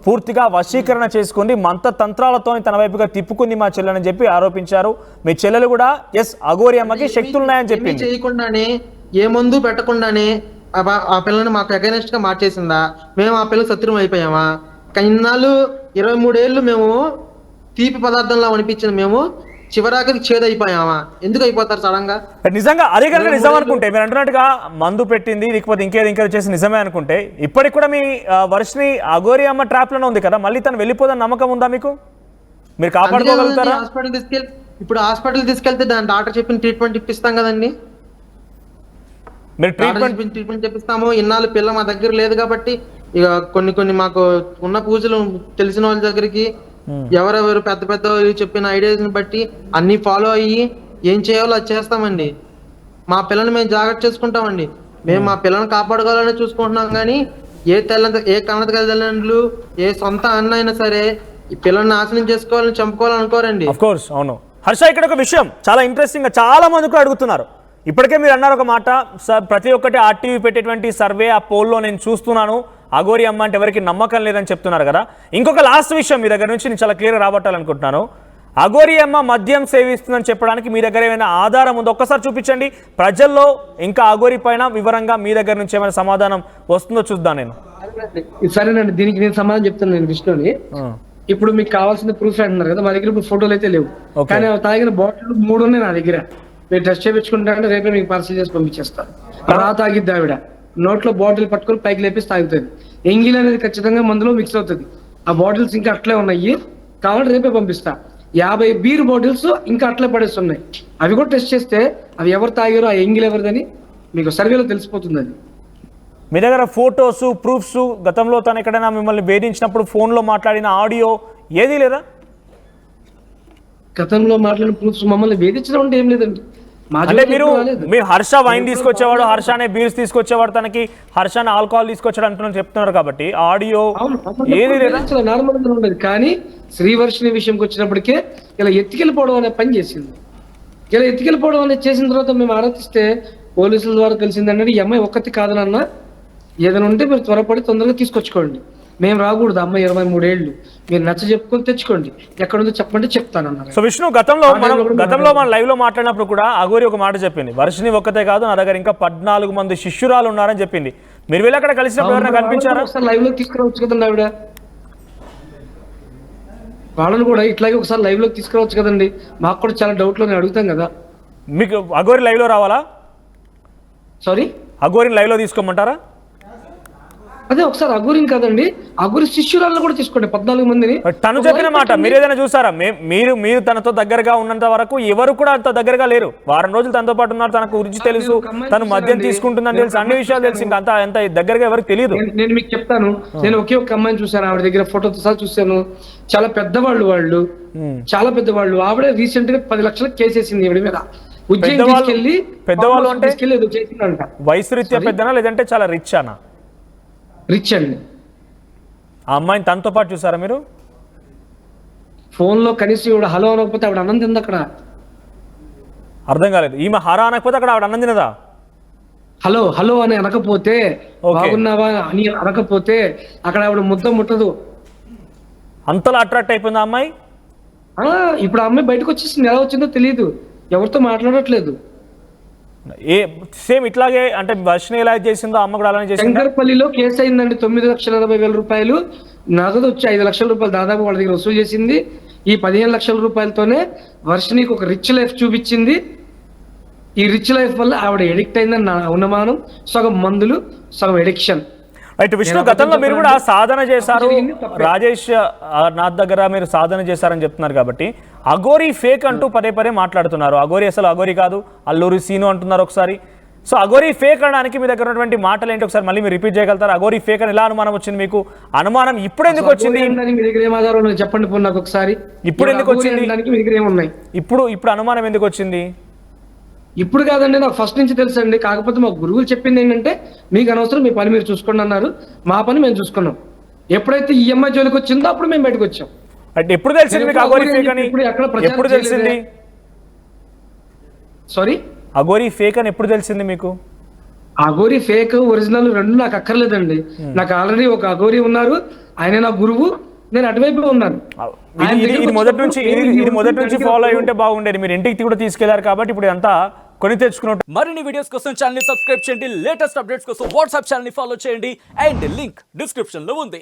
పూర్తిగా వశీకరణ చేసుకుని మంత్రతంత్రాలతో తన వైపుగా తిప్పుకుంది మా చెల్లెని చెప్పి ఆరోపించారు. మీ చెల్లెలు కూడా ఎస్ అఘోరి అమ్మకి శక్తులున్నాయని చెప్పి చేయకుండానే ఏ మందు పెట్టకుండానే ఆ పిల్లని మాకు అగైనెస్ట్ గా మార్చేసిందా? మేము ఆ పిల్లలు శత్రువు అయిపోయామా? ఇన్నాళ్ళు 23 ఏళ్ళు మేము తీపి పదార్థంలా అనిపించిన మేము చివరాఖరికి చేదైపోయామా? ఎందుకు అయిపోతారు సడన్ గా? నిజంగా అదే కనుక నిజం అనుకుంటే, మీరు అంటున్నట్టుగా మందు పెట్టింది లేకపోతే ఇంకేది చేసి నిజమే అనుకుంటే, ఇప్పటికి కూడా మీ వర్షిణి అఘోరి అమ్మ ట్రాప్ లోనే ఉంది కదా, మళ్ళీ తను వెళ్ళిపోదని నమ్మకం ఉందా మీకు? మీరు కాపాడుకోగలుగుతారా? ఇప్పుడు హాస్పిటల్ తీసుకెళ్తే దాని డాక్టర్ చెప్పిన ట్రీట్మెంట్ ఇప్పిస్తాం కదండి. మీరు ట్రీట్మెంట్ చెప్పిస్తాము. ఇన్నాళ్ళు పిల్ల మా దగ్గర లేదు కాబట్టి ఇక కొన్ని మాకు ఉన్న పూజలు తెలిసిన వాళ్ళ దగ్గరికి ఎవరెవరు పెద్ద చెప్పిన ఐడియాస్ ని బట్టి అన్ని ఫాలో అయ్యి ఏం చేయాలో అది చేస్తామండి. మా పిల్లని మేము జాగ్రత్త చేసుకుంటామండి. మేము మా పిల్లని కాపాడుకోవాలని చూసుకుంటున్నాం కానీ ఏ కన్నత తల్లిదండ్రులు ఏ సొంత అన్న అయినా సరే ఈ పిల్లల్ని నాశనం చేసుకోవాలని చంపుకోవాలని అనుకోరండి. ఆఫ్ కోర్స్ అవును. హర్ష, ఇక్కడ ఒక విషయం చాలా ఇంట్రెస్టింగ్ గా చాలా మంది కూడా అడుగుతున్నారు. ఇప్పటికే మీరు అన్నారు ఒక మాట, ప్రతి ఒక్కటి ఆర్టీవీ పెట్టేటువంటి సర్వే ఆ పోల్లో నేను చూస్తున్నాను, అఘోరి అమ్మ అంటే ఎవరికి నమ్మకం లేదని చెప్తున్నారు కదా. ఇంకొక లాస్ట్ విషయం మీ దగ్గర నుంచి నేను చాలా క్లియర్గా రాబట్టాలనుకుంటున్నాను. అఘోరి అమ్మ మద్యం సేవిస్తుందని చెప్పడానికి మీ దగ్గర ఏమైనా ఆధారం ఉందో ఒక్కసారి చూపించండి. ప్రజల్లో ఇంకా అఘోరి పైన వివరంగా మీ దగ్గర నుంచి ఏమైనా సమాధానం వస్తుందో చూద్దాం. నేను సరేనండి, దీనికి నేను సమాధానం చెప్తాను. నేను విష్ణుని ఇప్పుడు మీకు కావాల్సిన ప్రూఫ్ అంటున్నారు కదా, మా దగ్గర ఇప్పుడు ఫోటోలు అయితే లేవు, కానీ తాగిన బాటిల్ 3 ఉన్నాయి నా దగ్గర. మీరు టెస్ట్ చేయించుకుంటారంటే రేపే మీకు పార్సల్ చేసి పంపించేస్తాను. అలా తాగిద్ది ఆవిడ, నోట్లో బాటిల్ పట్టుకొని పైకి లేపేసి తాగుతుంది. ఎంగిల్ అనేది ఖచ్చితంగా మందులో మిక్స్ అవుతుంది. ఆ బాటిల్స్ ఇంకా అట్లే ఉన్నాయి, కావాలంటే రేపే పంపిస్తా. 50 బీర్ బాటిల్స్ ఇంకా అట్లే పడేస్తున్నాయి. అవి కూడా టెస్ట్ చేస్తే అవి ఎవరు తాగారో ఆ ఎంగిల్ ఎవరిదని మీకు సర్వేలో తెలిసిపోతుంది. అది మీ దగ్గర ఫోటోస్ ప్రూఫ్స్, గతంలో తను ఎక్కడైనా మిమ్మల్ని వేధించినప్పుడు ఫోన్లో మాట్లాడిన ఆడియో ఏదీ లేదా? గతంలో మాట్లాడిన ప్రూఫ్స్ మమ్మల్ని వేధించడం అంటే ఏం లేదండి. మా అంటే జోలికి మీరు ఎప్పుడు రాలేదు. మీరు హర్ష వైన్ తీసుకొచ్చేవాడు, హర్ష అనే బీర్స్ తీసుకొచ్చేవాడు, తనకి హర్ష అనే ఆల్కహాల్ తీసుకొచ్చాడు అంటున్నారు చెప్తున్నారు కాబట్టి ఆడియో ఏది లేదా? చాలా నార్మల్గా ఉండదు. కానీ శ్రీవర్షిని విషయంకి వచ్చినప్పటికే ఇలా ఎత్తుకెళ్ళిపోవడం అనే పని చేసింది. ఇలా ఎత్తుకెళ్ళిపోవడం అనేది చేసిన తర్వాత మేము ఆరాధిస్తే పోలీసుల ద్వారా తెలిసిందంటే ఈ అమ్మాయి ఒక్కటి కాదనన్నా, ఏదైనా ఉంటే మీరు త్వరపడి తొందరగా తీసుకొచ్చుకోండి, మేము రాకూడదు, అమ్మాయి 23 ఏళ్ళు, మీరు నచ్చ చెప్పుకొని తెచ్చుకోండి, ఎక్కడుందో చెప్పండి చెప్తానన్నారు. సో విష్ణు, గతంలో మనం లైవ్ లో మాట్లాడినప్పుడు కూడా అఘోరి ఒక మాట చెప్పింది, వర్షిని ఒక్కతే కాదు నా దగ్గర ఇంకా 14 మంది శిష్యురాలు ఉన్నారని చెప్పింది. మీరు వెళ్ళి అక్కడ కలిసినప్పుడు ఎవరైనా కనిపించారా? ఒకసారి లైవ్ లో తీసుకురావచ్చు కదండి ఆవిడ, వాళ్ళని కూడా ఇట్లాగే ఒకసారి లైవ్ లోకి తీసుకురావచ్చు కదండి. మాకు కూడా చాలా డౌట్లు నేను అడుగుతాం కదా. మీకు అఘోరి లైవ్ లో రావాలా? సారీ, అఘోరిని లైవ్ లో తీసుకోమంటారా? అదే ఒకసారి అఘోరిని కాదండి, అఘోరి శిష్యురాలను కూడా తీసుకోండి 14 మందిని. తను చెప్పిన మాట మీరు ఏదైనా చూసారా? మీరు తనతో దగ్గరగా ఉన్నంత వరకు ఎవరు కూడా అంత దగ్గరగా లేరు. వారం రోజులు తనతో పాటు ఉన్నారు, తనకు గురించి తెలుసు, తను మద్యం తీసుకుంటుందని తెలుసు, అన్ని విషయాలు తెలిసి ఇంకా అంత దగ్గరగా ఎవరికి తెలియదు. నేను మీకు చెప్తాను, నేను ఒకే ఒక అమ్మాయిని చూశాను, ఆవిడ దగ్గర ఫోటోతో సహా చూశాను. చాలా పెద్దవాళ్ళు వాళ్ళు, చాలా పెద్దవాళ్ళు. ఆవిడే రీసెంట్ గా 10 లక్షలకు కేసేసింది ఈవిడ మీద. ఉజ్జయిని తీసుకెళ్లి పెద్దవాళ్ళు అంటే ఏదో చేసిందంట. వయసు రీత్యా పెద్దనా లేదంటే చాలా రిచ్ అనా? రిచ్ అండి. ఆ అమ్మాయిని తనతో పాటు చూసారా మీరు? ఫోన్ లో కనీసం ఈవిడ హలో అనకపోతే ఆవిడ అన్నం తింది అక్కడ. అర్థం కాలేదు. ఈమె హరా అనకపోతే అక్కడ ఆవిడ అన్నం తినదా? హలో హలో అని అనకపోతే, బాగున్నావా అని అనకపోతే అక్కడ ఆవిడ ముట్టదు. అంతలా అట్రాక్ట్ అయిపోయింది ఆ అమ్మాయి. ఇప్పుడు ఆ అమ్మాయి బయటకు వచ్చేసింది, ఎలా వచ్చిందో తెలియదు, ఎవరితో మాట్లాడట్లేదు. సేమ్ ఇట్లాగే అంటే వర్షిని ఎలా చేసిందో అమ్మ కూడా అలానే చేసింది. శంకర్పల్లిలో కేసు అయిందండి, 9,80,000 రూపాయలు నగదు వచ్చి 5 లక్షల రూపాయలు దాదాపు వాళ్ళ దగ్గర వసూలు చేసింది. ఈ 15 లక్షల రూపాయలతోనే వర్షినికి ఒక రిచ్ లైఫ్ చూపించింది. ఈ రిచ్ లైఫ్ వల్ల ఆవిడ ఎడిక్ట్ అయిందని నా అనుమానం. సగం మందులు, సగం ఎడిక్షన్. అయితే విష్ణు, గతంలో మీరు కూడా సాధన చేశారు, రాజేష్ నాథ్ దగ్గర మీరు సాధన చేశారని చెప్తున్నారు కాబట్టి అఘోరి ఫేక్ అంటూ పదే మాట్లాడుతున్నారు. అఘోరి అసలు అఘోరి కాదు, అల్లూరి సీను అంటున్నారు ఒకసారి. సో అఘోరి ఫేక్ అనడానికి మీ దగ్గర ఉన్నటువంటి మాటలు ఏంటి ఒకసారి మళ్ళీ మీరు రిపీట్ చేయగలుగుతారు? అఘోరి ఫేక్ అని ఎలా అనుమానం వచ్చింది మీకు? అనుమానం ఇప్పుడు ఎందుకు వచ్చింది? మీ దగ్గర ఏం ఆధారం చెప్పండి పోనీ నాకు ఒకసారి. ఇప్పుడు ఎందుకు వచ్చింది? మీ దగ్గర ఏమున్నాయి? ఇప్పుడు అనుమానం ఎందుకు వచ్చింది? ఇప్పుడు కాదండి, నాకు ఫస్ట్ నుంచి తెలుసు అండి. కాకపోతే మా గురువులు చెప్పింది ఏంటంటే మీకు అనవసరం, మీ పని మీరు చూసుకోండి అన్నారు. మా పని మేము చూసుకున్నాం. ఎప్పుడైతే ఈ అమ్మాయి జోలికి వచ్చిందో అప్పుడు మేము బయటకు వచ్చాం. అంటే ఎప్పుడు తెలిసింది మీకు అఘోరి ఫేక్ అని? ఎప్పుడు తెలిసింది? సారీ, అఘోరి ఫేక్ అని ఎప్పుడు తెలిసింది మీకు? అఘోరి ఫేక్ ఒరిజినల్ రెండు నాకు అక్కర్లేదండి. నాకు ఆల్రెడీ ఒక అఘోరి ఉన్నారు, ఆయన నా గురువు, నేను అటువైపు ఉన్నాను. ఇది మొదటి నుంచి ఫాలో అయి ఉంటే బాగుండేది. మీరు ఇంటికి కూడా తీసుకెళ్లారు కాబట్టి ఇప్పుడు అంతా కొని తెచ్చుకున్నట్టు. మరిన్ని వీడియోస్ కోసం ఛానల్ ని సబ్స్క్రైబ్ చేయండి, లేటెస్ట్ అప్డేట్స్ కోసం వాట్సాప్ ఛానల్ ని ఫాలో చేయండి, అండ్ లింక్ డిస్క్రిప్షన్ లో ఉంది.